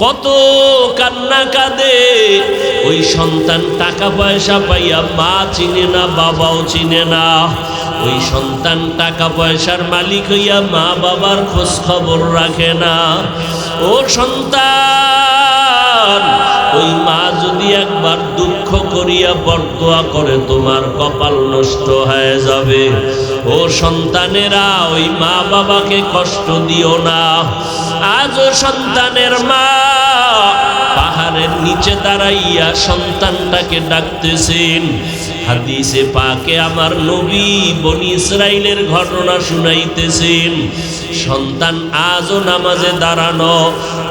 কত কান্না কাঁদে ওই সন্তান। টাকা পয়সা পাইয়া মা চিনে না, বাবাও চিনে না। ওই সন্তান টাকা পয়সার মালিক হইয়া মা বাবার খোঁজ খবর রাখে না। ও সন্তান, ওই মা যদি একবার দুঃখ করিয়া বরদোয়া করে তোমার কপাল নষ্ট হয়ে যাবে। ও সন্তানেরা, ওই মা বাবাকে কষ্ট দিও না। আজও সন্তানের মা পাহাড়ের নিচে দাঁড়াইয়া সন্তানটাকে ডাকতেছেন। হাদিসে পাকে আমার নবী বনি ইসরাইলের ঘটনা শুনাইতেছেন। সন্তান আজও নামাজে দাঁড়ানো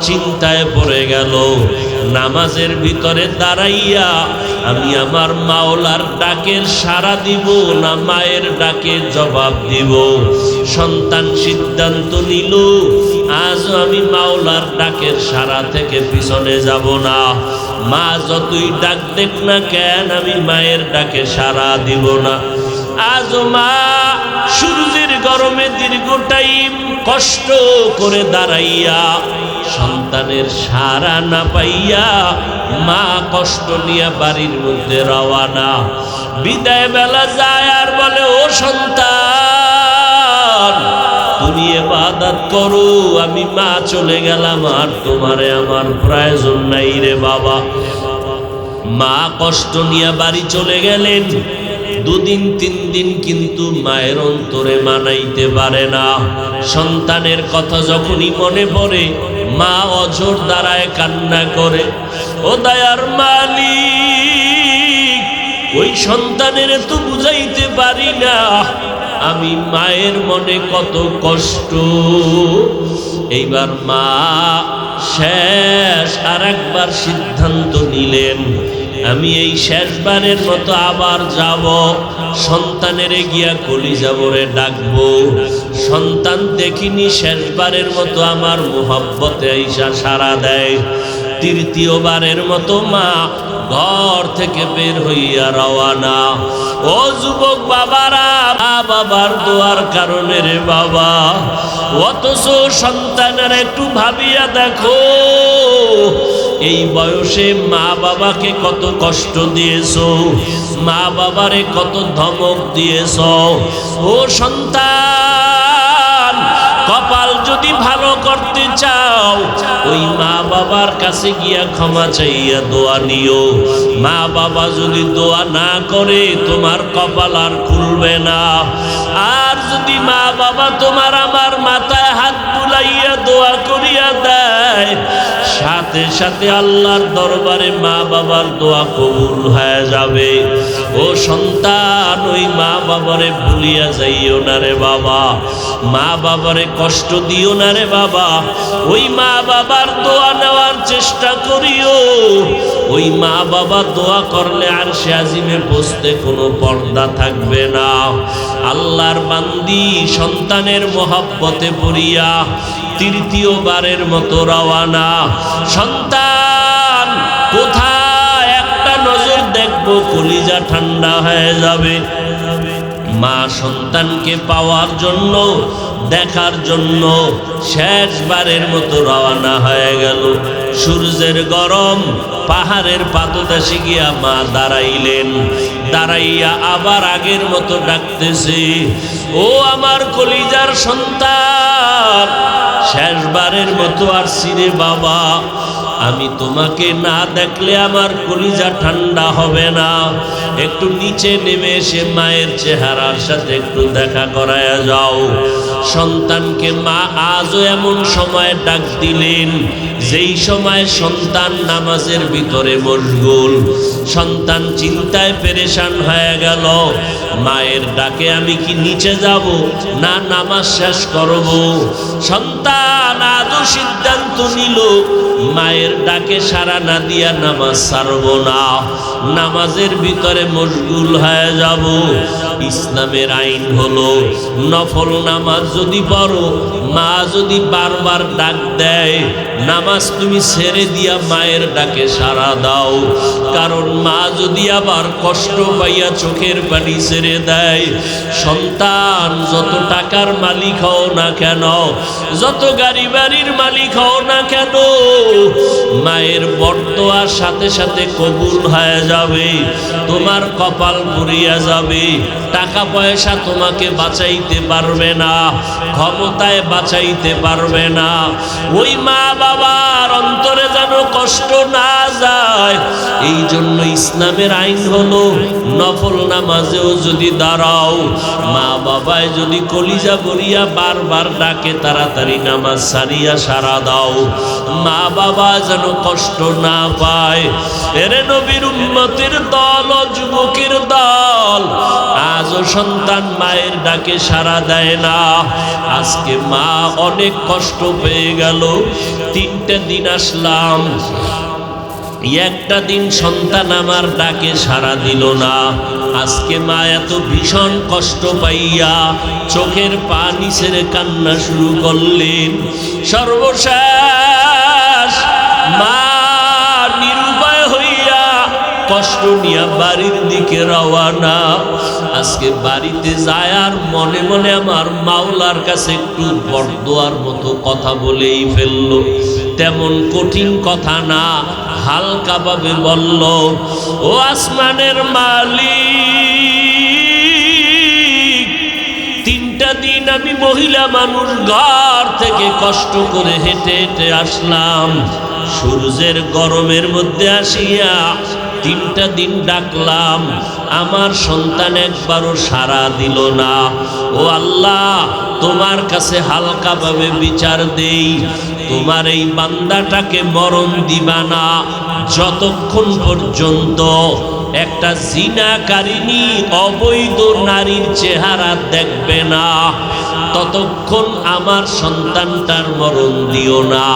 চিন্তায় পড়ে গেল। নামাজের ভিতরে দাঁড়াইয়া আমি আমার মাওলার ডাকের সাড়া দিব না মায়ের ডাকে জবাব দিব। সন্তান সিদ্ধান্ত নিল, আজও আমি মাওলার ডাকের সাড়া থেকে পিছনে যাব না। মা যতই ডাক দেখ না কেন, আমি মায়ের ডাকে সাড়া দিব না। আজও মা সূর্যের গরমে দীর্ঘ টাইম কষ্ট করে দাঁড়াইয়া সন্তানের সাড়া না পাইয়া মা কষ্ট নিয়ে বাড়ির মধ্যে রওয়ানা। বিদায় বেলা যায় আর বলে, ও সন্তান, তুমি ইবাদত করো, আমি মা চলে গেলাম, আর তোমারে আমার প্রয়োজন নাই রে বাবা। মা কষ্ট নিয়ে বাড়ি চলে গেলেন। দুদিন তিন দিন কিন্তু মায়ের অন্তরে মানাইতে পারে না। সন্তানের কথা যখনই মনে পড়ে মা অঝোর দাঁড়ায় কান্না করে। ও দয়ার মালিক, ওই সন্তানের তো বুঝাইতে পারি না আমি মায়ের মনে কত কষ্ট। এইবার মা শেষ আর একবার সিদ্ধান্ত নিলেন, আমি এই শেষবারের মতো আবার যাব, সন্তানের গিয়া কলিজা ভরে ডাকবো। সন্তান দেখিনি শেষবারের মতো আমার মোহাব্বতে আইসা সাড়া দেয়। তৃতীয়বারের মতো মা ঘর থেকে বের হইয়া রওয়ানা। ও যুবক বাবারা, মা বাবার দোয়ার কারণে রে বাবা। অথচ সন্তানের একটু ভাবিয়া দেখো, এই বয়সে মা বাবাকে কত কষ্ট দিয়েছো, মা বাবারে কত ধমক দিয়েছো। ও সন্তান, কপাল যদি ভালো করতে চাও ওই মা বাবার কাছে গিয়া ক্ষমা চাইয়া দোয়া নিও। মা বাবা যদি দোয়া না করে তোমার কপাল আর খুলবে না। আর যদি মা বাবা তোমার আমার মাথায় হাত বুলাইয়া দোয়া করিয়া দেয়, সাথে সাথে আল্লাহর দরবারে মা বাবার দোয়া কবুল হয়ে যাবে। ও সন্তান, ওই মা বাবারে ভুলিয়া যাইও না রে বাবা, মা বাবারে কষ্ট দিও না রে বাবা। ওই মা বাবার দোয়া নেওয়ার চেষ্টা করিও। ওই মা বাবা দোয়া করলে আরশে আজিমে বসতে কোনো পর্দা থাকবে না। আল্লাহর বান্দি সন্তানের মহব্বতে পড়িয়া তৃতীয়বারের মতো রওয়ানা। সন্তান কোথায় একটা নজর দেখবো, কলিজা ঠান্ডা হয়ে যাবে। মা সন্তানকে পাওয়ার জন্য, দেখার জন্য শেষবারের মতো রওয়ানা হয়ে গেল। সূর্যের গরম, পাহাড়ের পাদদেশে গিয়া মা দাঁড়াইলেন। দাঁড়াইয়া আবার আগের মতো ডাকতেছে, ও আমার কলিজার সন্তান, শেষবারের মতো আসছি রে বাবা। আমি তোমাকে না দেখলে আমার কলিজা ঠান্ডা হবে না। একটু নিচে নেমে এসে মায়ের চেহারার সাথে একটু দেখা করায়া যাও। সন্তানকে মা আজও এমন সময় ডাক দিলেন যেই সময় সন্তান নামাজের ভিতরে মশগুল। সন্তান চিন্তায় পেরেশান হয়ে গেল, মায়ের ডাকে আমি কি নিচে যাব না নামাজ শেষ করব। সন্তান আজও সিদ্ধান্ত নিল মায়ের ডাকে সাড়া না দিয়া নামাজ ছাড়ব না, নামাজের ভিতরে মশগুল হয়ে যাব। ইসলামের আইন হলো নফল নামাজ যদি পড়ো, মা যদি বারবার ডাক দেয়, নামাজ তুমি ছেড়ে দিয়া মায়ের ডাকে সাড়া দাও। কারণ মা যদি আবার কষ্ট পাইয়া চোখের পানি ছেড়ে দেয়, সন্তান যত টাকার মালিক হও না কেন, যত গাড়ি বাড়ির মালিক হও না কেন, মায়ের বরদোয়ার সাথে সাথে কবুল হয়ে যাবে, তোমার কপাল পুড়িয়া যাবে, টাকা পয়সা তোমাকে বাঁচাইতে পারবে না, ক্ষমতায় বাঁচাইতে পারবে না। ওই মা বাবার অন্তরে যেন কষ্ট না যায়, এই জন্য ইসলামের আইন হলো নফল নামাজেও যদি দাঁড়াও, মা বাবায় যদি কলিজা বলিয়া বারবার ডাকে, তাড়াতাড়ি নামাজ সারিয়া সারা দাও, মা বাবা যেন কষ্ট না পায়। এরে নবীর উম্মতের দল ও যুবকের দল, আজও সন্তান মায়ের ডাকে সাড়া দেয় না। আজকে মা অনেক কষ্ট পেয়ে গেল। 3টে দিন আসলাম, একটা দিন সন্তান আমার ডাকে সাড়া দিল না। আজকে মা এত ভীষণ কষ্ট পাইয়া চোখের পানি ছেড়ে কান্না শুরু করলেন। সর্বশেষ মা নিরুপায় হইয়া কষ্ট নিয়ে বাড়ির দিকে রওয়ানা। আজকে বাড়িতে যায় আর মনে মনে আমার মাওলার কাছে একটু বরদোয়ার মতো কথা বলেই ফেলল। তেমন কঠিন কথা না, হালকা ভাবে বলল, ও আসমানের মালিক, 3টা দিন আমি মহিলা মানুষ ঘর থেকে কষ্ট করে হেঁটে হেঁটে আসলাম, সূর্যের গরমের মধ্যে আসিয়া 3টা দিন ডাকলাম, আমার সন্তান একবারও সাড়া দিল না। ও আল্লাহ, তোমার কাছে হালকা ভাবে বিচার দেই, তোমার এই বান্দাটাকে মরণ দিবা না যতক্ষণ পর্যন্ত একটা জিনাকারিনী অবৈধ নারীর চেহারা দেখবে না, ততক্ষণ আমার সন্তানটার মরণ দিও না।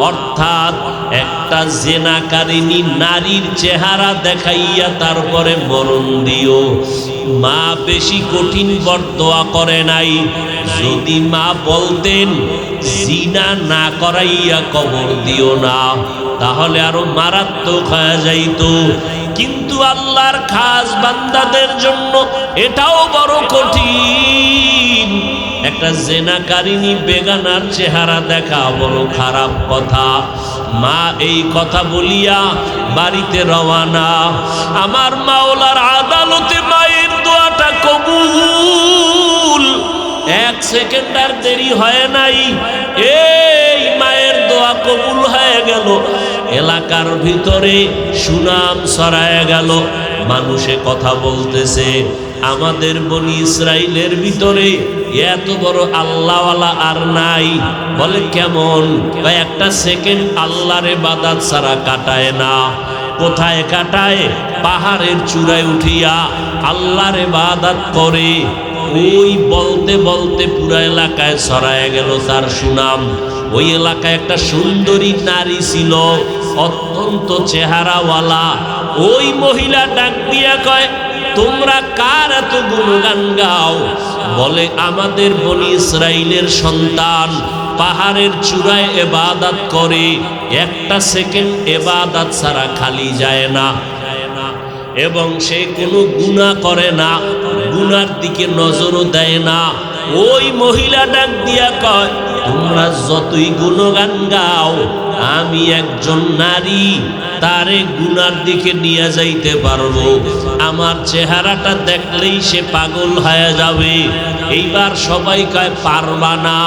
অর্থাৎ একটা জিনাকারিনী নারীর চেহারা দেখাইয়া তারপরে মরণ দিও। মা বেশি কঠিন বরদোয়া করে নাই। যদি মা বলতেন জিনা না করাইয়া কবর দিও না, তাহলে আরো মারাত্মক হয়ে যাইত। কিন্তু আল্লাহর খাস বান্দাদের জন্য এটাও বড় কঠিন। একটা জেনাকারিনী বেগানার চেহারা দেখা বড় খারাপ কথা। মা এই কথা বলিয়া বাড়িতে রওয়ানা। আমার মাওলার আদালতে মায়ের দোয়াটা কবুল। 1 সেকেন্ড আর দেরি হয় নাই, এই মায়ের দোয়া কবুল হয়ে গেল। এলাকার ভিতরে সুনাম ছড়ায় গেল। মানুষে কথা বলতেছে, আমাদের বনি ইসরাইলের ভিতরে এত বড় আল্লাহওয়ালা আর নাই। বলে কেমন? একটা সেকেন্ড আল্লাহর ইবাদত ছাড়া কাটায় না। কোথায় কাটায়? পাহাড়ের চূড়ায় উঠিয়া আল্লাহর ইবাদত করে। ওই বলতে বলতে পুরো এলাকায় ছড়ায় গেল তার সুনাম। ওই এলাকায় একটা সুন্দরী নারী ছিল, অত্যন্ত চেহারাওয়ালা। ওই মহিলা ডাক দিয়া কয়, তোমরা কার এত গুণগান গাও? বলে আমাদের বনি ইসরাইলের সন্তান পাহাড়ের চূড়ায় ইবাদত করে, একটা সেকেন্ড ইবাদত ছাড়া খালি যায় না, এবং সে কোনো গুনাহ করে না, গুনার দিকে নজরও দেয় না। ওই মহিলা ডাক দিয়া কয়, তোমরা যতই গুণগান গাও, আমি একজন নারী, তারে গুনার দিকে নিয়ে যাইতে পারবো। আমার চেহারাটা দেখলেই সে পাগল হয়ে যাবে। এইবার সবাই কয় পারবা না।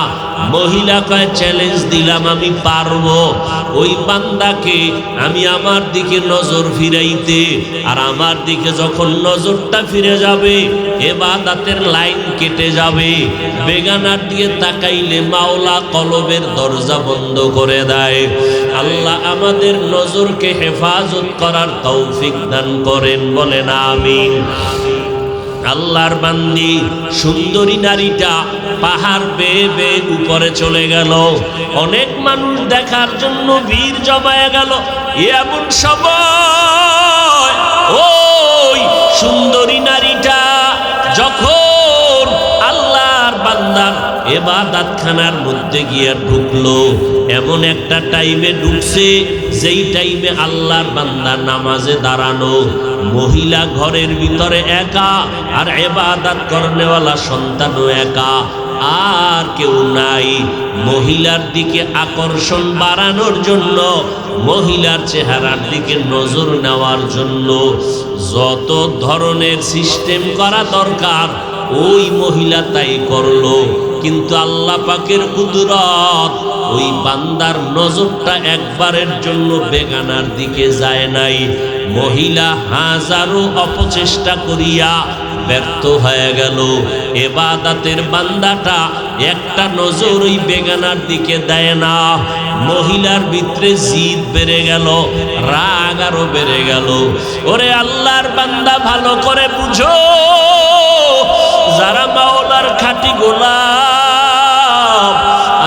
মহিলা কয় চ্যালেঞ্জ দিলাম, আমি পারবো। ওই বান্দাকে আমি আমার দিকে নজর ফিরাইতে, আর আমার দিকে যখন নজরটা ফিরে যাবে, ইবাদতের লাইন কেটে যাবে। বেগানার দিকে তাকাইলে মাওলা কলবের দরজা বন্ধ করে দেয়। আল্লাহ আমাদের নজরকে হেফাজত করার তৌফিক দান করেন, বলেন আমিন। আল্লাহর বান্দি সুন্দরী নারীটা পাহাড় বেয়ে বেয়ে উপরে চলে গেল। অনেক মানুষ দেখার জন্য ভিড় জমায়ে গেল। এমন সময় ওই সুন্দরী নারীটা যখন আল্লাহর বান্দার ইবাদতখানার মধ্যে গিয়ে ঢুকলো, এমন একটা টাইমে ঢুকছে যেই টাইমে আল্লাহর বান্দা নামাজে দাঁড়ানো। মহিলা ঘরের ভিতরে একা, আর ইবাদত করনেওয়ালা সন্তানও একা, আর কেউ নাই। মহিলার দিকে আকর্ষণ বাড়ানোর জন্য মহিলার চেহারার দিকে নজর নেওয়ার জন্য যত ধরনের সিস্টেম করা দরকার ওই মহিলা তাই করলো, কিন্তু আল্লাহ পাকের কুদরত ওই বান্দার নজরটা একবারের জন্য বেগানার দিকে যায় নাই। মহিলা হাজারো অপচেষ্টা করিয়া ব্যর্থ হয়ে গেল। ইবাদতের বান্দাটা একটা নজর ওই বেগানার দিকে দেয় না। মহিলার ভিতরে জিদ বেড়ে গেল, রাগ আরো বেড়ে গেল। ওরে আল্লাহর বান্দা ভালো করে বুঝো, যারা মাওলার খাঁটি গোলাম,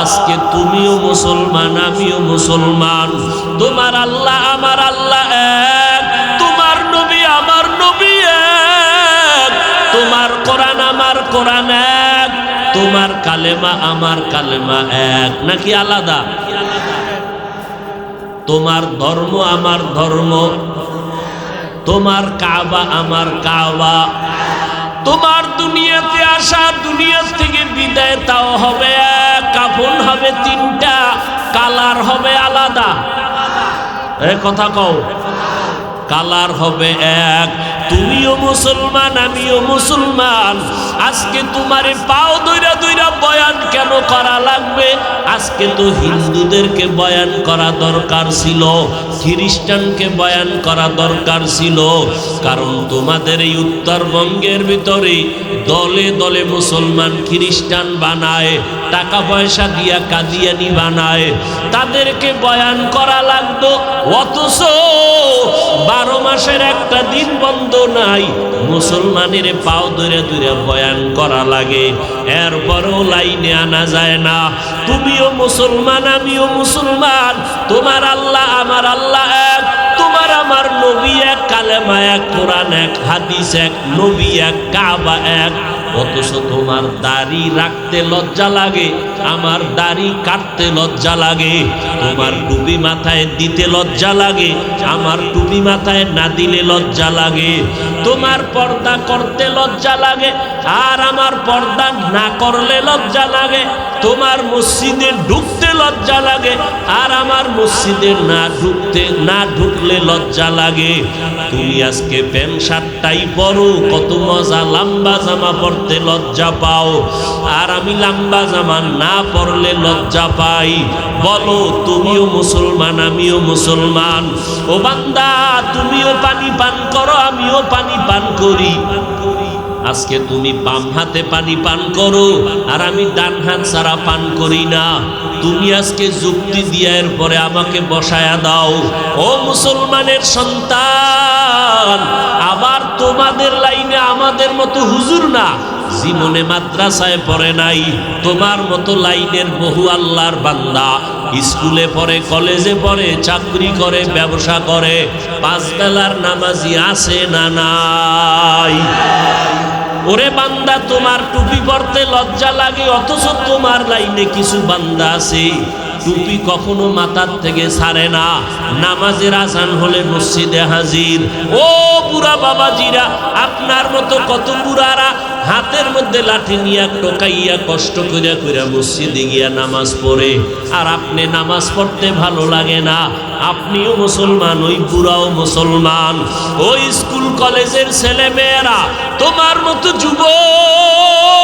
আজকে তুমিও মুসলমান আমিও মুসলমান, তোমার আল্লাহ আমার আল্লাহ এক, তোমার নবী আমার নবী এক, তোমার কোরআন আমার কোরআন এক, তোমার কালেমা আমার কালেমা এক, নাকি আলাদা? তোমার ধর্ম আমার ধর্ম, তোমার কাবা আমার কাবা, তোমার দুনিয়াতে আসা দুনিয়া থেকে বিদায় তাও হবে এক, কাফন হবে তিনটা, কালার হবে আলাদা। কথা কও, কালার হবে এক। তুমিও মুসলমান আমিও মুসলমান। আজকে তোমারে পাও দইরা দইরা বয়ান কেন করা লাগবে? আজকে তো হিন্দুদেরকে বয়ান করা দরকার ছিল, খ্রিস্টানকে বয়ান করা দরকার ছিল, কারণ তোমাদের এই উত্তরবঙ্গের ভিতরে দলে দলে মুসলমান খ্রিস্টান বানায়, টাকা পয়সা দিয়া কাদিয়ানি বানায়, তাদেরকে বয়ান করা লাগতো। অথচ 12 মাসের একটা দিন বন্ধ নাই, মুসলমানের পাও ধরে ধরে বয়ান করা লাগে, এরপরও লাইনে আনা যায় না। তুমিও মুসলমান আমিও মুসলমান, তোমার আল্লাহ আমার আল্লাহ এক, তোমার আমার নবী এক, কালেমা এক, কোরআন এক, হাদিস এক, নবী এক, কাবা এক। অথচ তোমার দাড়ি রাখতে লজ্জা লাগে, আমার দাড়ি কাটতে লজ্জা লাগে, তোমার টুপি মাথায় দিতে লজ্জা লাগে, আমার টুপি মাথায় না দিলে লজ্জা লাগে, তোমার পর্দা করতে লজ্জা লাগে আর আমার পর্দা না করলে লজ্জা লাগে, তোমার মসজিদে ঢুকতে লজ্জা লাগে আর আমার মসজিদে না ঢুকলে লজ্জা লাগে। তুমি আজকে প্যান্ট শার্টটাই পরো, কত মজা, লম্বা জামা পরতে লজ্জা পাও, আর আমি লম্বা জামা না পরলে লজ্জা পাই। বলো, তুমিও মুসলমান আমিও মুসলমান। ও বান্দা, তুমিও পানি পান করো আমিও পানি পান করি। আজকে তুমি বাম হাতে পানি পান করো আর আমি ডান হাত ছাড়া পান করি না। তুমি আজকে যুক্তি দিয়ে এরপরে আমাকে বসায়া দাও। ও মুসলমানের সন্তান, আবার তোমাদের লাইনে আমাদের মতো হুজুর না, জীবনে মাদ্রাসায় পড়ে নাই, তোমার মতো লাইনের বহু আল্লাহর বান্দা স্কুলে পড়ে, কলেজে পড়ে, চাকরি করে, ব্যবসা করে, 5 বেলার নামাজি আছে না নাই? ওরে বান্দা, তোমার টুপি পরতে লজ্জা লাগে, অথচ তোমার লাইনে কিছু বান্দা আছে টুপি কখনো মাথার থেকে ছাড়ে না, নামাজের আজান হলে মসজিদে হাজির। ও বুড়া বাবাজিরা, আপনার মতো কত বুড়ারা হাতের মধ্যে লাঠি নিয়ে টোকাইয়া কষ্ট করিয়া করিয়া মসজিদে গিয়া নামাজ পড়ে, আর আপনি নামাজ পড়তে ভালো লাগে না। আপনিও মুসলমান, ওই বুড়াও মুসলমান। ওই স্কুল কলেজের ছেলে মেয়েরা তোমার মতো যুবক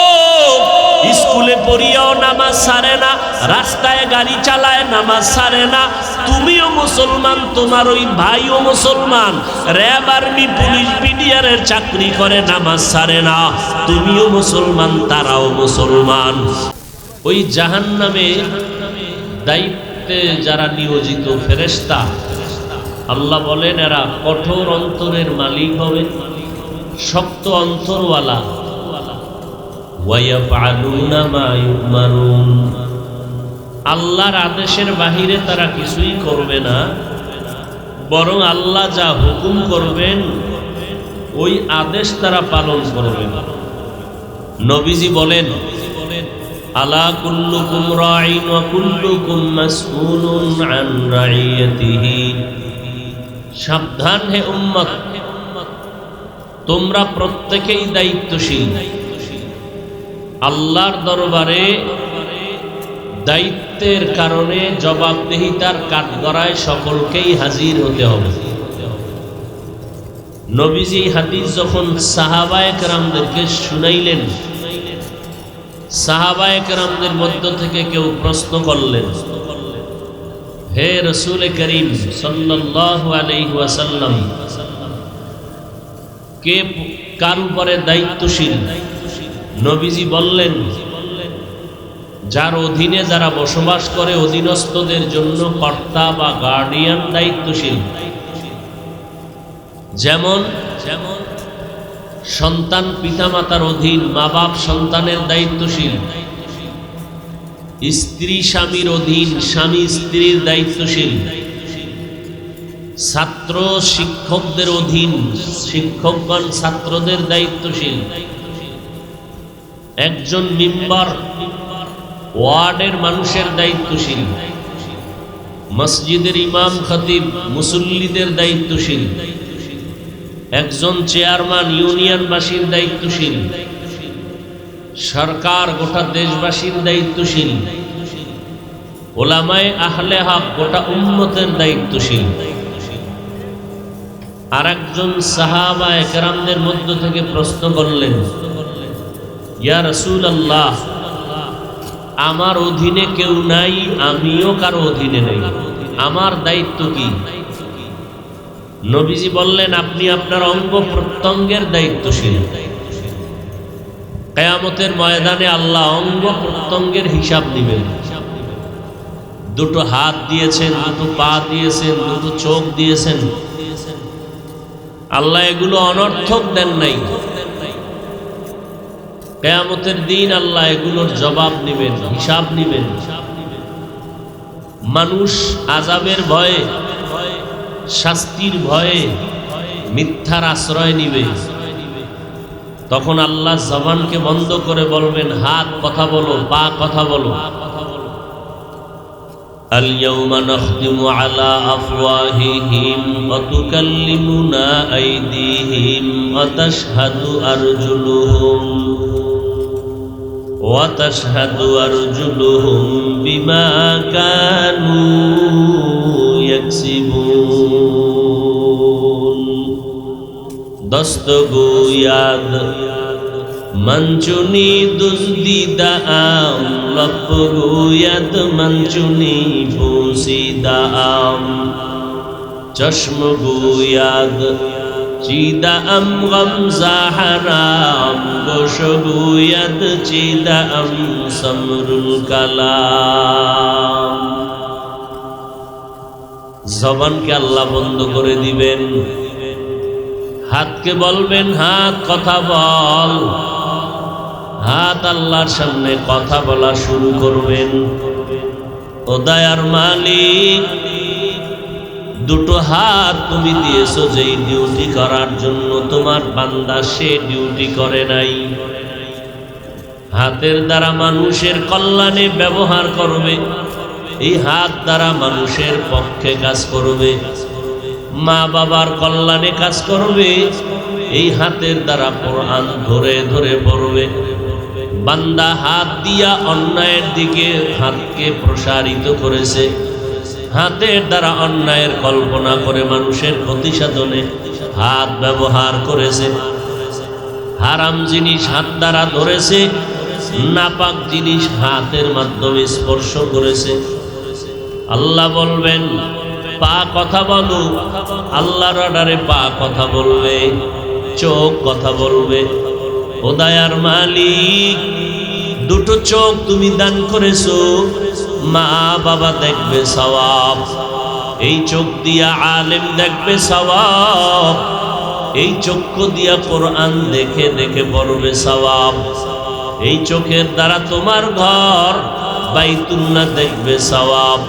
স্কুলে পড়িয়াও নামাজ ছাড়ে না, রাস্তায় গাড়ি চালায় নামাজ ছাড়ে না। তুমিও মুসলমান, তোমার ওই ভাইও মুসলমান, র্যাব আর্মি পুলিশ বিডিআরের চাকরি করে, নামাজ ছাড়ে না। তুমিও মুসলমান, তারাও মুসলমান। ওই জাহান্নামে দায়িত্বে যারা নিয়োজিত ফেরেশতা, আল্লাহ বলেন এরা কঠোর অন্তরের মালিক হবে, শক্ত অন্তরওয়ালা। ওয়ায়াফআলুনা মা ইউমারুন, আল্লাহর আদেশের বাহিরে তারা কিছুই করবে না, বরং আল্লাহ যা হুকুম করবেন ওই আদেশ তারা পালন করবে। নবীজি বলেন, আলা কুল্লুকুম রাঈন ওয়া কুল্লুকুম মাসউলুন আন রাইয়াতিহি, সাবধান হে উম্মত, তোমরা প্রত্যেকেই দায়িত্বশীল। আল্লাহর দরবারে দায়িত্ব দায়িত্বের কারণে জবাবদিহিতার কাঠগড়ায় সকলকেই হাজির হতে হবে। নবীজি হাদিস যখন সাহাবায়ে কেরামদেরকে শুনাইলেন, সাহাবায়ে কেরামদের মধ্য থেকে কেউ প্রশ্ন করলেন, হে রাসূল করিম সাল্লাল্লাহু আলাইহি ওয়াসাল্লাম, কে কার উপরে দায়িত্বশীল? নবীজি বললেন, যার অধীনে যারা বসবাস করে অধীনস্থদের জন্য কর্তা বা গার্ডিয়ান দায়িত্বশীল। যেমন সন্তান পিতামাতার অধীন, মা বাপ সন্তানের দায়িত্বশীল। স্ত্রী স্বামীর অধীন, স্বামী স্ত্রীর দায়িত্বশীল। ছাত্র শিক্ষকদের অধীন, শিক্ষকগণ ছাত্রদের দায়িত্বশীল। একজন মেম্বার ওয়ার্ডের মানুষের দায়িত্বশীল। মসজিদের ইমাম খতিব মুসল্লিদের দায়িত্বশীল। একজন চেয়ারম্যান ইউনিয়নবাসীর দায়িত্বশীল। সরকার গোটা দেশবাসীর দায়িত্বশীল। ওলামায়ে আহলে হক গোটা উম্মতের দায়িত্বশীল। আর একজন সাহাবায়ে কেরামদের মধ্য থেকে প্রশ্ন করলেন, ইয়া রাসূলুল্লাহ, আমার অধীনে কেউ নাই, আমিও কারো অধীনে নাই, আমার দায়িত্ব কি? নবীজি বললেন, আপনি আপনার অঙ্গ প্রত্যঙ্গের দায়িত্বশীল। কিয়ামতের ময়দানে আল্লাহ অঙ্গ প্রত্যঙ্গের হিসাব নেবেন। দুটো হাত দিয়েছেন, দুটো পা দিয়েছেন, দুটো চোখ দিয়েছেন, আল্লাহ এগুলো অনর্থক দেন নাই। কিয়ামতের দিন আল্লাহ এগুলোর জবাব নেবেন, হিসাব নেবেন। মানুষ আযাবের ভয়ে, শাস্তির ভয়ে মিথ্যার আশ্রয় নিবে। তখন আল্লাহ জবানকে বন্ধ করে বলবেন, হাত কথা বলো, পা কথা বলো। اليوم نختم على أفواههم وتكلمنا أيديهم وتشهد أرجلهم بما كانوا يكسبون دستگویاد منچونی دزدیدہ آم لپگوید منچونی بوسیدہ آم چشمگویاد چیدہ ام غمزہ حرام گوشگوید چیدہ ام سمر الکلام জবানকে আল্লাহ বন্ধ করে দিবেন। হাতকে বলবেন, হাত কথা বল। হাত আল্লাহর সামনে কথা বলা শুরু করবেন। ও দয়ার মালিক, দুটো হাত তুমি দিয়েছো যেই ডিউটি করার জন্য তোমার বান্দা সে ডিউটি করে নাই। হাতের দ্বারা মানুষের কল্যাণে ব্যবহার করবে, এই হাত দ্বারা মানুষের পক্ষে কাজ করবে, মা বাবার কল্যাণে কাজ করবে, এই হাতের দ্বারা কোরআন ধরে ধরে পড়বে। বান্দা হাত দিয়া অন্যায়ের দিকে হাতকে প্রসারিত করেছে, হাতের দ্বারা অন্যায়ের কল্পনা করে মানুষের ক্ষতি সাধনে হাত ব্যবহার করেছে। হারাম জিনিস হাত দ্বারা ধরেছে, নাপাক জিনিস হাতের মাধ্যমে স্পর্শ করেছে। আল্লাহ বলবেন, পা কথা বলো। আল্লাহর অর্ডারে পা কথা বলবে, চোখ কথা বলবে। ও দয়ার মালিক, দুটো চোখ তুমি দান করেছো, মা বাবা দেখবে সওয়াব, এই চোখ দিয়া আলেম দেখবে সওয়াব, এই চক্ষু দিয়া কোরআন দেখে দেখে পড়বে সওয়াব, এই চোখের দ্বারা তোমার ঘর বাইতুল্লাহ দেখবে সওয়াব,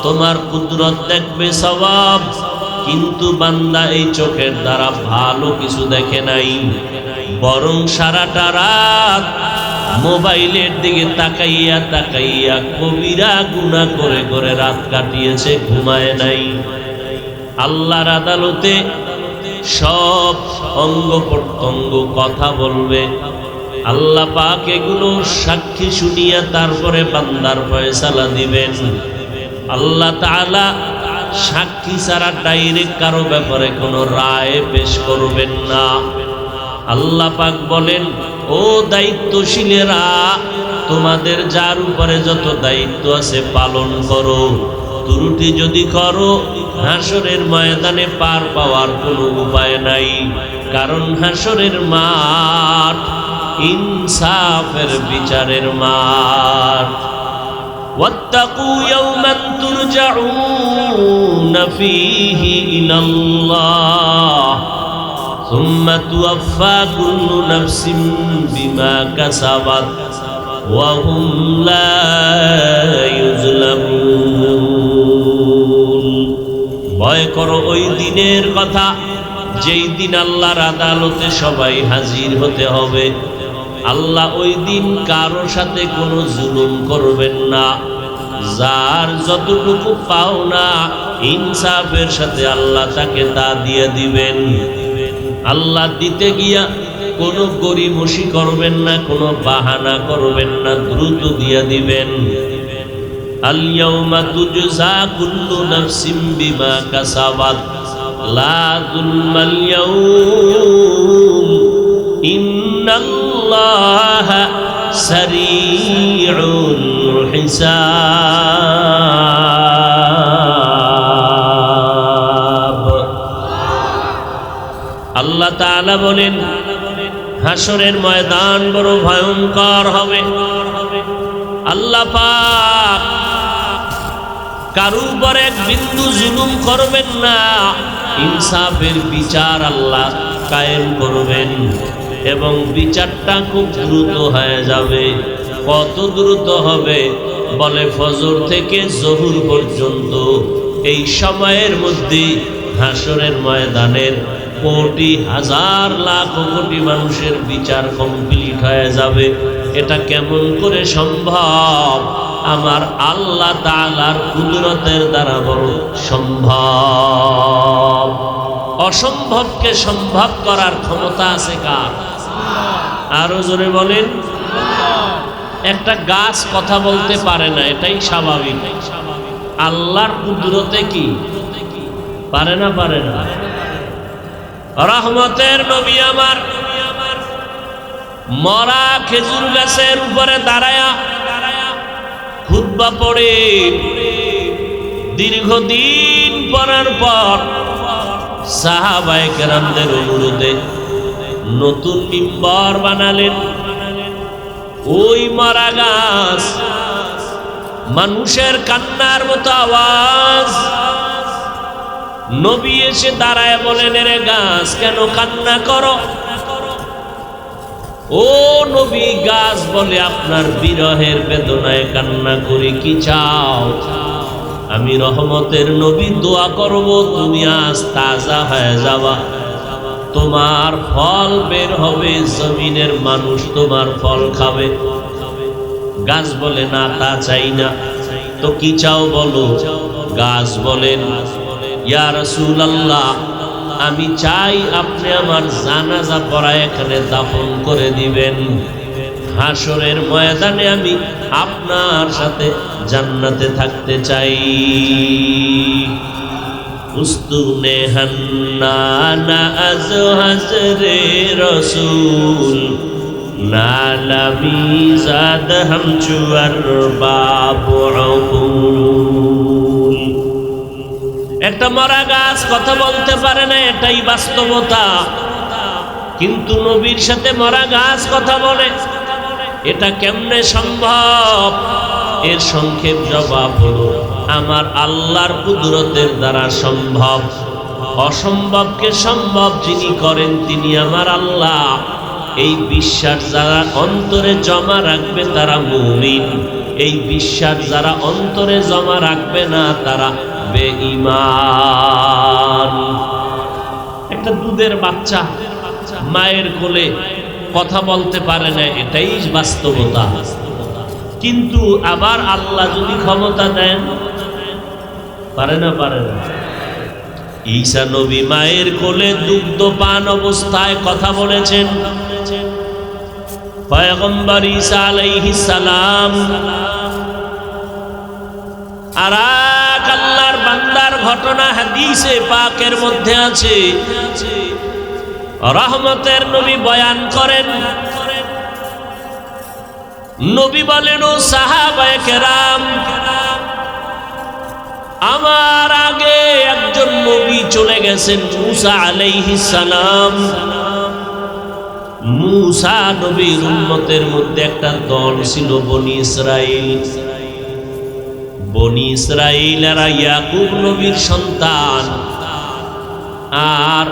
তোমার কুদরত দেখবে সওয়াব। কিন্তু বান্দা এই চোখের দ্বারা ভালো কিছু দেখে নাই, বরং সারাটা রাত মোবাইলের দিকে তাকাইয়া তাকাইয়া কবিরা গুনাহ করে করে রাত কাটিয়েছে, ঘুমায় নাই। আল্লাহর আদালতে সব অঙ্গ প্রত্যঙ্গ কথা বলবে। আল্লাহ পাক এগুলো সাক্ষী শুনিয়া তারপরে বান্দার ফয়সালা দিবেন। আল্লাহ তাআলা সাক্ষী ছাড়া ডাইরেক্ট কারো ব্যাপারে কোনো রায় পেশ করবেন না। আল্লাহ পাক বলেন, ও দায়িত্বশীলেরা, তোমাদের যার উপরে যত দায়িত্ব আছে পালন করো। ত্রুটি যদি করো, হাসরের ময়দানে পার পাওয়ার কোনো উপায় নাই, কারণ হাসরের মাঠ ইনসাফের বিচারের মাঠ। ওয়াত্তাকু ইয়াওমান তুরজাউনা ফীহি ইলাল্লাহ সুম্মা তুওয়াফফা কুল্লু নাফসিন বিমা কাসাবাত ওয়া হুম লা ইউজলামুন। ভয় করো ওই দিনের কথা, যেই দিন আল্লাহর আদালতে সবাই হাজির হতে হবে। আল্লাহ ওই দিন কারো সাথে কোনো জুলুম করবেন না। যার যতটুকু পাওনা ইনসাফের সাথে আল্লাহ তাকে তা দিয়ে দিবেন। আল্লাহ দিতে গিয়া কোনো গরিমসি করবেন না, কোনো বাহানা করবেন না, দ্রুত দিয়ে দিবেন। আল ইয়াউমা তুজজা কুল্লু নাফসিন বিমা কাসাবাত লা যুলমাল ইয়াউম ইন্নাল্লাহা সারিউল হিসাব। আল্লাহ তাআলা বলেন, হাসরের ময়দান বড় ভয়ঙ্কর হবে। আল্লাহ পাক কারো উপর এক বিন্দু জুলুম করবেন না, ইনসাফের বিচার আল্লাহ কায়েম করবেন এবং বিচারটা খুব দ্রুত হয়ে যাবে। কত দ্রুত হবে? বলে ফজর থেকে জোহর পর্যন্ত এই সময়ের মধ্যে হাসরের ময়দানের কোটি হাজার লাখ কোটি মানুষের বিচার কমপ্লিট হয়ে যাবে। এটা কেমন করে সম্ভব? আমার আল্লাহ তাআলার কুদরতের দ্বারা বড় সম্ভব। অসম্ভবকে সম্ভব করার ক্ষমতা আছে কার? আরো জোরে বলেন। একটা গাছ কথা বলতে পারে না, এটাই স্বাভাবিক। আল্লাহর কুদরতে কি পারে না? পারে না। রহমতের নবী আমার মরা খেজুর গাছের উপরে দাঁড়ায়া খুতবা পড়ে দীর্ঘদিন পড়ার পর সাহাবায়ে কেরামদের অনুরোধে নতুন মিম্বর বানালেন। ওই মরা গাছ, মানুষের কান্নার মতো আওয়াজ। নবী এসে দাঁড়ায় বলেন, রে গাছ কেন কান্না করো? ও নবী, গাছ বলে আপনার বিরহের বেদনায় কান্না করি, কি চাও? আমি রহমতের নবী দোয়া করব, তুমি আজ তাজা হয়ে যাবা, তোমার ফল বের হবে, জমিনের মানুষ তোমার ফল খাবে। গাছ বলে, না তা চাই না। তো কি চাও বলো? গাছ বলেন, ইয়া রাসূলুল্লাহ, আমি চাই আপনি আমার জানাজা পড়ায় এখানে দাফন করে দিবেন। হাসরের ময়দানে আমি আপনার সাথে জান্নাতে থাকতে চাই। উস্তুনে হান্নানা আজ হাজরে রসুল নালামি জাদ হামচুয়ার বাবুল। একটা মরা গাছ কথা বলতে পারে না, এটাই বাস্তবতা। কিন্তু নবীর সাথে মরা গাছ কথা বলে, এটা কেমনে সম্ভব? এর সংক্ষেপ জবাব হলো, আমার আল্লাহর কুদরতের দ্বারা সম্ভব। অসম্ভবকে সম্ভব যিনি করেন তিনি আমার আল্লাহ। এই বিশ্বাস যারা অন্তরে জমা রাখবে তারা মুমিন। এই বিশ্বাস যারা অন্তরে জমা রাখবে না তারা বেঈমান। একটা দুধের বাচ্চা মায়ের কোলে কথা বলতে পারে না, এটাই বাস্তবতা। কিন্তু আবার আল্লাহ যদি ক্ষমতা দেন, পারে না? পারে না। ঈসা নবী মায়ের কোলে দুগ্ধ পান অবস্থায় কথা বলেছেন। পয়গম্বর ঈসা আলাইহিস সালাম আর এক আল্লাহর বান্দার ঘটনা হাদিসে পাকের মধ্যে আছে। রহমতের নবী বয়ান করেন, নবী বলেন, ও সাহাবায়ে কেরাম, আমার আগে একজন নবী চলে গেছেন, মুসা আলাইহিস সালাম। মুসা নবীর উম্মতের মধ্যে একটা দল ছিল বনি ইসরাইল। বনি ইসরাইলেরা ইয়াকুব নবীর সন্তান, আর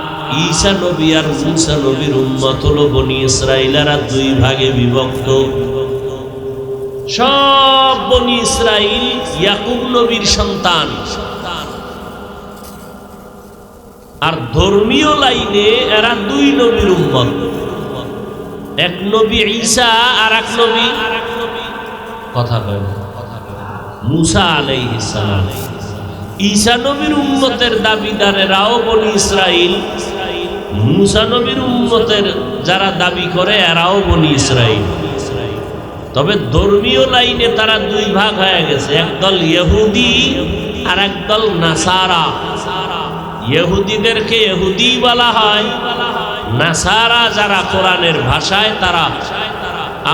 ঈসা নবী আর মুসা নবীর উম্মত হলো বনি ইসরাইলেরা দুই ভাগে বিভক্ত। সব বনি ইসরাইল ইয়াকুব নবীর সন্তান, আর ধর্মীয় লাইনে এরা দুই নবীর উম্মত, এক নবী ঈসা আর এক নবী কথা কয় মুসা আলাইহিস সালাম। ঈসা নবীর উম্মতের দাবিদারেরাও বনি ইসরাইল, মুসা নবীর উম্মতের যারা দাবি করে এরাও বনি ইসরাইল। তবে ধর্মীয় লাইনে তারা দুই ভাগ হয়ে গেছে, একদল ইহুদি আর একদল নাসারা। ইহুদিদেরকে ইহুদি বলা হয়, নাসারা যারা কোরআনের ভাষায়, তারা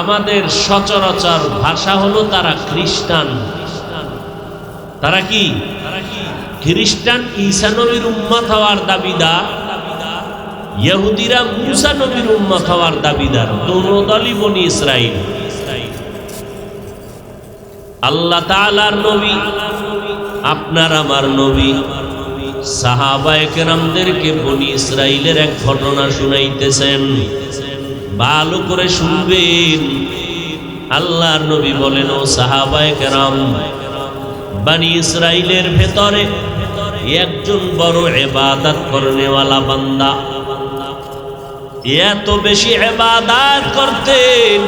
আমাদের সচরাচর ভাষা হলো তারা খ্রিস্টান। তারা কি খ্রিস্টান? ঈসা নবীর উম্মত হওয়ার দাবিদার। ইহুদিরা মুসা নবীর উম্মত হওয়ার দাবিদার। দোনো দলই বনি ইসরাইল। আল্লাহ তাআলার নবী, আপনার আমার নবী, সাহাবায়ে কেরামদেরকে বনি ইসরাইলের এক ঘটনা শুনাইতেছেন। ভালো করে শুনবেন। আল্লাহর নবী বলেন, ও সাহাবায়ে কেরাম, বনি ইসরাইলের ভেতরে একজন বড় ইবাদত করনেওয়ালা বান্দা, এত বেশি ইবাদত করতেন,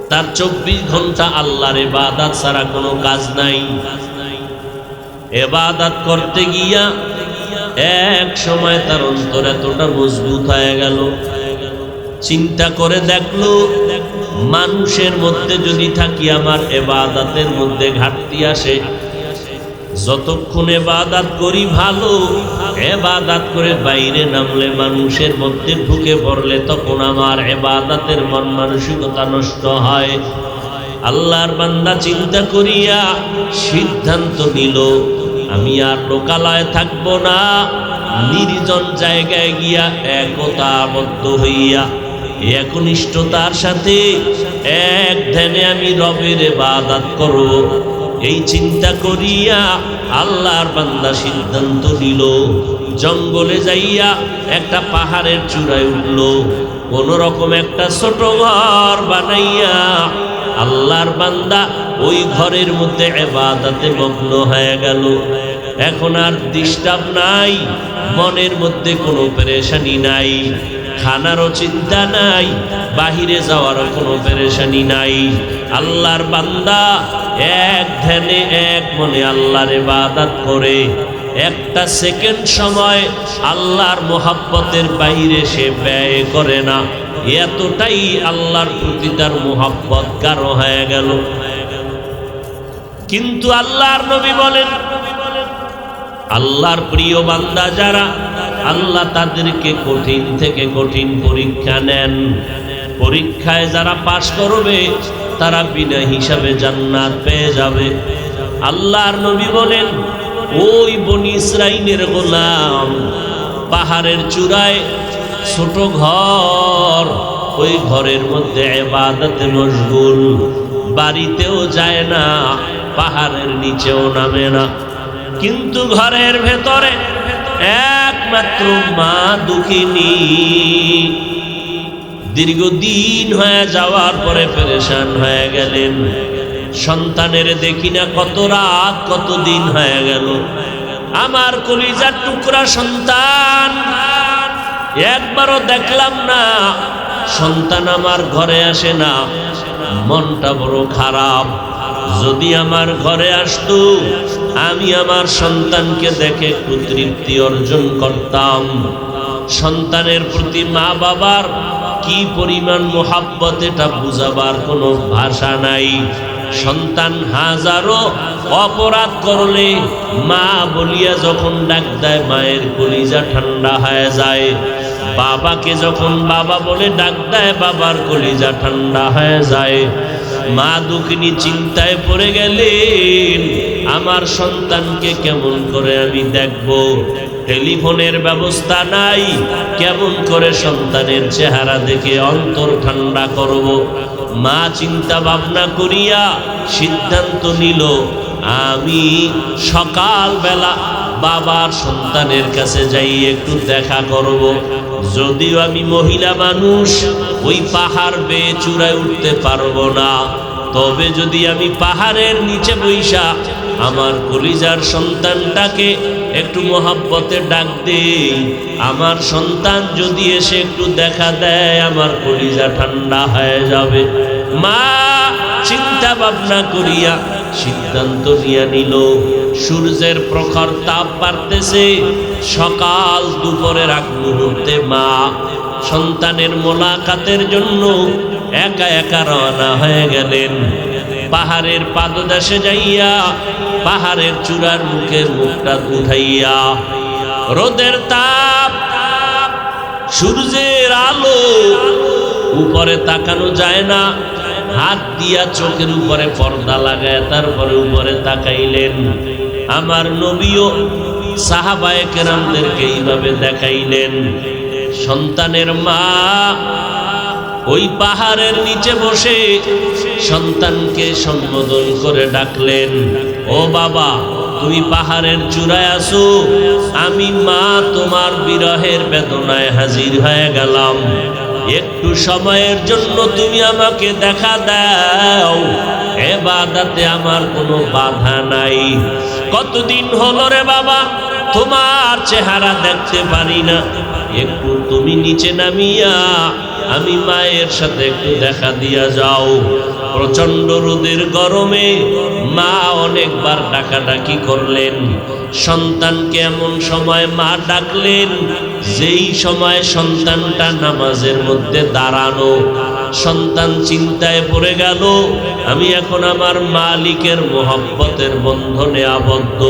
তার 24 ঘন্টা আল্লাহর ইবাদত ছাড়া কোনো কাজ নাই। ইবাদত করতে গিয়া এক সময় তার অন্তর এতটা মজবুত হয়ে গেল, চিন্তা করে দেখলো, মানুষের মধ্যে যদি থাকি আমার ইবাদতের মধ্যে ঘাটতি আসে। যতক্ষণ ইবাদত করি ভালো, ইবাদত করে বাইরে নামলে, মানুষের মধ্যে ঢুকে পড়লে, তখন আমার ইবাদতের মন মানসিকতা নষ্ট হয়। আল্লাহর বান্দা চিন্তা করিয়া সিদ্ধান্ত নিল, আমি আর লোকালয়ে থাকবো না, নির্জন জায়গায় গিয়া একতাবদ্ধ হইয়া একনিষ্ঠতার সাথে এক ধ্যানে আমি রবের ইবাদত করব। এই চিন্তা করিয়া আল্লাহর বান্দা সিদ্ধান্ত নিল, জঙ্গলে যাইয়া একটা পাহাড়ের চূড়ায় উঠল, কোন রকম একটা ছোট ঘর বানাইয়া আল্লাহর বান্দা ওই ঘরের মধ্যে ইবাদতে মগ্ন হয়ে গেল। এখন আর ডিস্টার্ব নাই, মনের মধ্যে কোনো পেরেশানি নাই, খানারও চিন্তা নাই, বাহিরে যাওয়ারও কোনো পেরেশানি নাই। আল্লাহর বান্দা এক ধ্যানে এক মনে আল্লাহর ইবাদত করে একটা সেকেন্ড সময় আল্লাহর মোহাব্বতের বাইরে সে ব্যয় করে না। এতটাই আল্লাহর প্রতি তার মোহাব্বত গাঢ় হয়ে গেল। কিন্তু আল্লাহর নবী বলেন, আল্লাহর প্রিয় বান্দা যারা, আল্লাহ তাদেরকে কঠিন থেকে কঠিন পরীক্ষা নেন। পরীক্ষায় যারা পাশ করবে তারা বিনা হিসাবে জান্নাত পেয়ে যাবে। আল্লাহর নবী বলেন, ওই বনি ইসরাইলের গোলাম পাহাড়ের চূড়ায় ছোট ঘর, ওই ঘরের মধ্যে ইবাদতে মশগুল, বাড়িতেও যায় না, পাহাড়ের নিচেও নামে না। কিন্তু ঘরের ভেতরে একমাত্র মা দুঃখিনী, দীর্ঘদিন হয়ে যাওয়ার পরে পেরেশান হয়ে গেলেন। সন্তানের দেখি না, কত রাত কত দিন হয়ে গেল, আমার কলিজার টুকরা সন্তান একবারও দেখলাম না, সন্তান আমার ঘরে আসে না, মনটা বড় খারাপ। যদি আমার ঘরে আসতো, আমি আমার সন্তানকে দেখে একটু তৃপ্তি অর্জন করতাম। সন্তানের প্রতি মা বাবার কি পরিমাণ মোহাব্বত এটা বুঝাবার কোনো ভাষা নাই। সন্তান হাজারো অপরাধ করলে মা বলিয়া যখন ডাক দেয় মায়ের কলিজা ঠান্ডা হয়ে যায়। বাবাকে যখন বাবা বলে ডাক দেয় বাবার কলিজা ঠান্ডা হয়ে যায়। মা দুঃখিনী চিন্তায় পড়ে গেলেন, আমার সন্তানকে কেমন করে আমি দেখব, টেলিফোনের ব্যবস্থা নাই, কেমন করে সন্তানের চেহারা দেখে অন্তর ঠান্ডা করব। মা চিন্তা ভাবনা করিয়া সিদ্ধান্ত নিল, আমি সকালবেলা বাবার সন্তানের কাছে যাই একটু দেখা করব। যদিও আমি মহিলা মানুষ, ওই পাহাড় বেয়ে চূড়ায় উঠতে পারবো না, তবে যদি আমি পাহাড়ের নিচে বৈশা আমার কলিজার সন্তানটাকে একটু মোহাব্বতে ডাক দেই, আমার সন্তান যদি এসে একটু দেখা দেয় আমার কলিজা ঠান্ডা হয়ে যাবে। মা চিন্তা ভাবনা করিয়া সিদ্ধান্ত নিয়ে নিল। সূর্যের প্রখর তাপ বাড়তেছে, সকাল দুপুরের আগ মুহূর্তে মা সন্তানের মোলাকাতের জন্য একা একা রওনা হয়ে গেলেন। পাহাড়ের পাদদেশে যাইয়া পাহাড়ের চূড়ার মুখের মুখটা উঠাইয়া রোদের তাপ, সূর্যের আলো, উপরে তাকানো যায় না, হাত দিয়া চোখের উপরে পর্দা লাগায় তারপরে উপরে তাকাইলেন। আমার নবীও সাহাবায়ে কেরামদেরকে এইভাবে দেখাইলেন। সন্তানের মা ওই পাহাড়ের নিচে বসে সন্তানকে সম্বোধন করে ডাকলেন, ও বাবা তুমি পাহাড়ের চূড়ায় আসো, আমি মা তোমার বিরহের বেদনায় হাজির হয়ে গেলাম, একটু সময়ের জন্য তুমি আমাকে দেখা দাও, ইবাদতে আমার কোনো বাধা নাই। কতদিন হলো রে বাবা তোমার চেহারা দেখতে পারি না, একটু তুমি নিচে নামিয়া আমি মায়ের সাথে একটু দেখা দিয়া যাও। প্রচন্ড রোদের গরমে মা অনেকবার ডাকাডাকি করলেন। সন্তানকে এমন সময় মা ডাকলেন যেই সময় সন্তানটা নামাজের মধ্যে দাঁড়ানো। সন্তান চিন্তায় পড়ে গেল, আমি এখন আমার মালিকের মোহব্বতের বন্ধনে আবদ্ধ।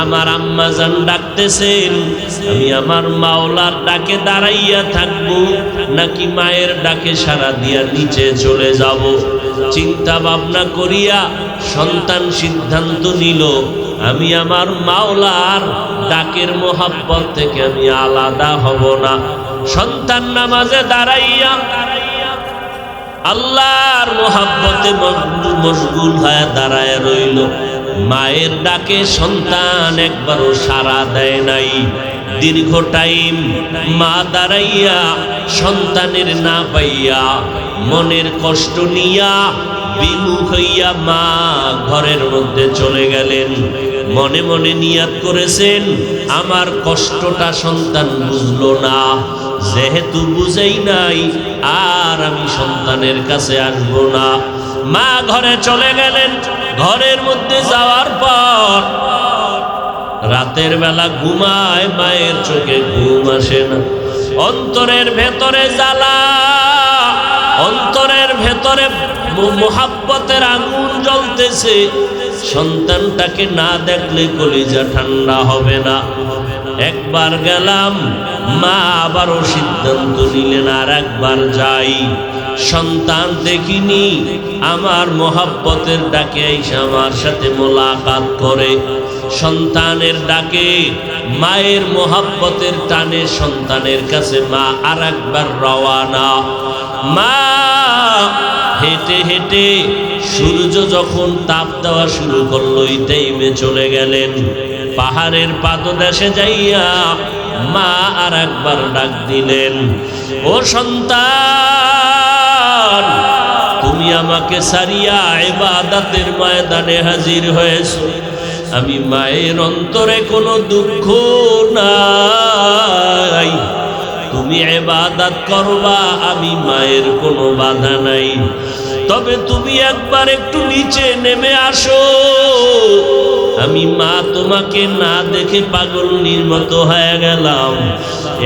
আমার আম্মা জান ডাকতেছেন, আমি আমার মাওলার ডাকে দাঁড়াইয়া থাকবো নাকি মায়ের ডাকে সাড়া দিয়া নিচে চলে যাব। চিন্তা ভাবনা করিয়া সন্তান সিদ্ধান্ত নিল, আমি আমার মাওলার ডাকের মোহাব্বত থেকে আমি আলাদা হব না। সন্তান নামাজে দাঁড়াইয়া আল্লাহর মোহাব্বতে মশগুল হয়ে দাঁড়ায় রইল। মায়ের ডাকে সন্তান একবারও সাড়া দেয় নাই। দীর্ঘ টাইম মা দাঁড়াইয়া সন্তানের না পাইয়া মনের কষ্ট নিয়া বিমুখ হইয়া মা ঘরের মধ্যে চলে গেলেন। মনে মনে নিয়াত করেছেন, আমার কষ্টটা সন্তান বুঝলো না, যেহেতু বুঝেই নাই আর আমি সন্তানের কাছে আসবো না। মা ঘরে চলে গেলেন। ঘরের মধ্যে যাওয়ার পর রাতের বেলা ঘুমায়, মায়ের চোখে ঘুম আসে না। অন্তরের ভেতরে জ্বালা, অন্তরের ভেতরে মোহাব্বতের আগুন জ্বলতেছে। সন্তানটাকে না দেখলে কলিজা ঠান্ডা হবে না। একবার গেলাম, মা আবারও সিদ্ধান্ত নিলেন আর একবার যাই। সন্তান দেখিনি, আমার মোহাব্বতের ডাকে এসে আমার সাথে মোলাকাত করে। সন্তানের ডাকে মায়ের মোহাব্বতের টানে সন্তানের কাছে মা আর একবার রওয়ানা। মা হেঁটে হেঁটে সূর্য যখন তাপ দেওয়া শুরু করলো এই টাইমে চলে গেলেন। পাহাড়ের পাদদেশে যাইয়া মা আর একবার ডাক দিলেন, ও সন্তান তুমি আমাকে সারিয়া ইবাদতের ময়দানে হাজির হয়েছো। আমি মায়ের অন্তরে কোনো দুঃখ নাই, তুমি ইবাদত করবা, আমি মায়ের কোনো বাধা নাই। তবে তুমি একবার একটু নিচে নেমে আসো। আমি মা তোমাকে না দেখে পাগলনির মতো হয়ে গেলাম,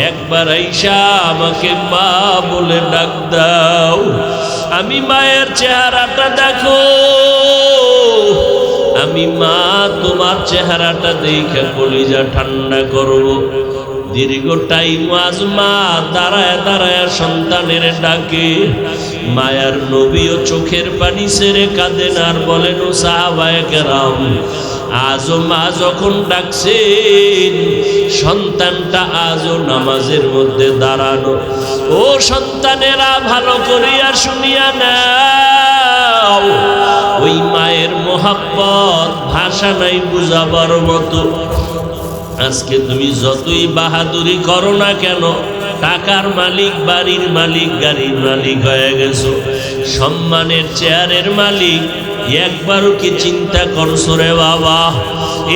একবার আইসা আমাকে মা বলে ডাক দাও। আমি মায়ের চেহারাটা দেখো, আমি মা তোমার চেহারাটা দেখে কলিজা ঠান্ডা করব। দীর্ঘ টাইম আজ মা দাঁড়ায় দাঁড়ায় সন্তানের ডাকে। মায়ার নবীও চোখের পানি ছেড়ে কাঁদেন আর বলেন, ও সাহাবায়ে কেরাম, আজও মা যখন ডাকছেন সন্তানটা আজও নামাজের মধ্যে দাঁড়ানো। ও সন্তানেরা ভালো করিয়া শুনিয়া নাও, ওই মায়ের মোহাব্বত ভাষা নাই বুঝাবার মতো। আজকে তুমি যতই বাহাদুরি করো না কেন, টাকার মালিক, বাড়ির মালিক, গাড়ির মালিক হয়ে গেছো, সম্মানের চেয়ারের মালিক, একবারও কি চিন্তা করছো রে বাবা?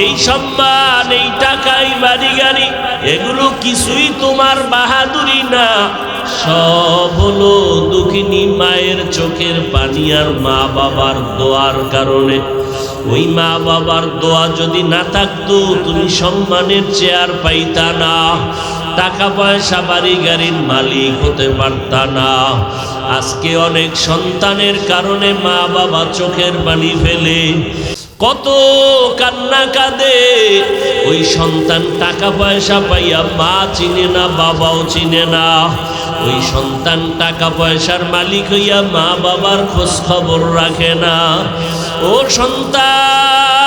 এই সম্মান, এই টাকা, এই বাড়ি গাড়ি, এগুলো কিছুই তোমার বাহাদুরি না, সব হলো দুঃখিনী মায়ের চোখের পানি আর মা বাবার দোয়ার কারণে। ওই মা বাবার দোয়া যদি না থাকতো তুমি সম্মানের চেয়ার পাইতা না, টাকা পয়সা বাড়ি গাড়ির মালিক হতে পারতা না। আজকে অনেক সন্তানের কারণে মা বাবা চোখের পানি ফেলে, কত কান্না কাঁদে। ওই সন্তান টাকা পয়সা পাইয়া মা চিনে না, বাবাও চিনে না। ওই সন্তান টাকা পয়সার মালিক হইয়া মা বাবার খোঁজ খবর রাখে না। ও সন্তান,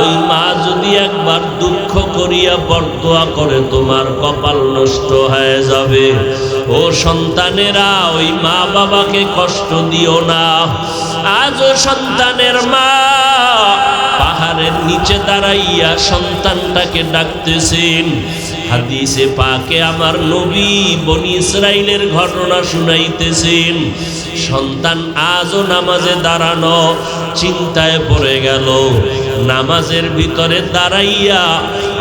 ওই মা যদি একবার দুঃখ করিয়া বরদোয়া করে তোমার কপাল নষ্ট হয়ে যাবে। ও সন্তানেরা, ওই মা বাবাকে কষ্ট দিও না। আজও সন্তানের মা পাহাড়ের নিচে দাঁড়াইয়া সন্তানটাকে ডাকতেছেন। হাদিসে পাকে আমার নবী বনি ইসরাইলের ঘটনা শুনাইতেছেন। সন্তান আজও নামাজে দাঁড়ানো, চিন্তায় পড়ে গেল, নামাজের ভিতরে দাঁড়াইয়া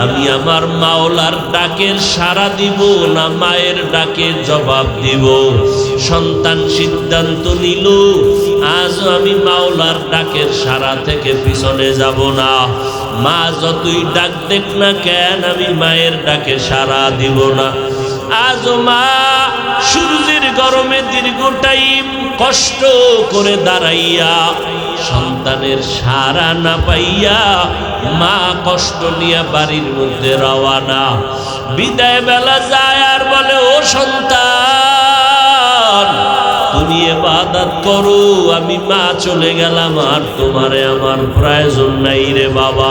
আমি আমার মাওলার ডাকের সাড়া দিব না মায়ের ডাকে জবাব দিব। সন্তান সিদ্ধান্ত নিল, আজও আমি মাওলার ডাকের সাড়া থেকে পিছনে যাব না। মা যতই ডাক দেখ না কেন, আমি মায়ের ডাকে সাড়া দিব না। আজও মা সূর্যের গরমে দীর্ঘ টাইম কষ্ট করে দাঁড়াইয়া সন্তানের সাড়া না পাইয়া মা কষ্ট নিয়ে বাড়ির মধ্যে রওয়ানা। বিদায় বেলা যায় আর বলে, ও সন্তান, তুমি ইবাদত করো, আমি মা চলে গেলাম, আর তোমারে আমার প্রয়োজন নাই রে বাবা।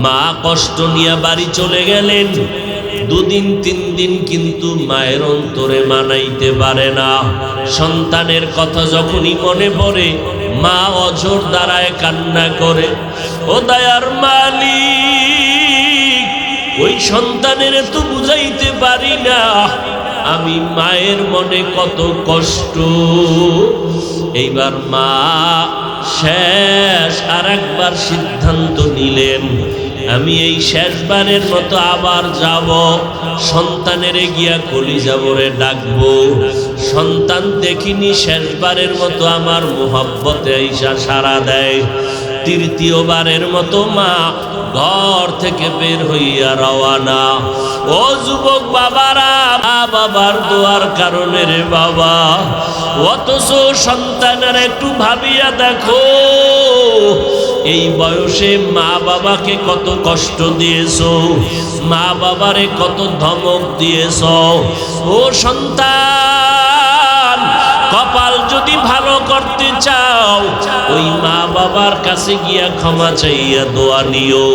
মা কষ্ট নিয়ে বাড়ি চলে গেলেন। দুদিন তিন দিন কিন্তু মায়ের অন্তরে মানাইতে পারে না। সন্তানের কথা যখনই মনে পড়ে মা অঝোর দাঁড়ায় কান্না করে। ও দয়ার মালিক, ওই সন্তানের তো বুঝাইতে পারি না আমি মায়ের মনে কত কষ্ট। এইবার মা শেষ আর একবার সিদ্ধান্ত নিলেন, আমি এই শেষবারের মতো আবার যাব, সন্তানের গিয়া কলিজাবরে ডাকবো। সন্তান দেখিনি শেষবারের মতো আমার মোহাব্বতে আইসা সাড়া দেয়। তৃতীয়বারের মতো মা ঘর থেকে বের হইয়া রওয়ানা। ও যুবক বাবারা, মা বাবার দোয়ার কারণে রে বাবা, অথচ সন্তানেরা একটু ভাবিয়া দেখো, এই বয়সে মা বাবাকে কত কষ্ট দিয়েছো, মা বাবারে কত ধমক দিয়েছো। ও সন্তান, কপাল যদি ভালো করতে চাও ওই মা বাবার কাছে গিয়া ক্ষমা চাইয়া দোয়া নিও।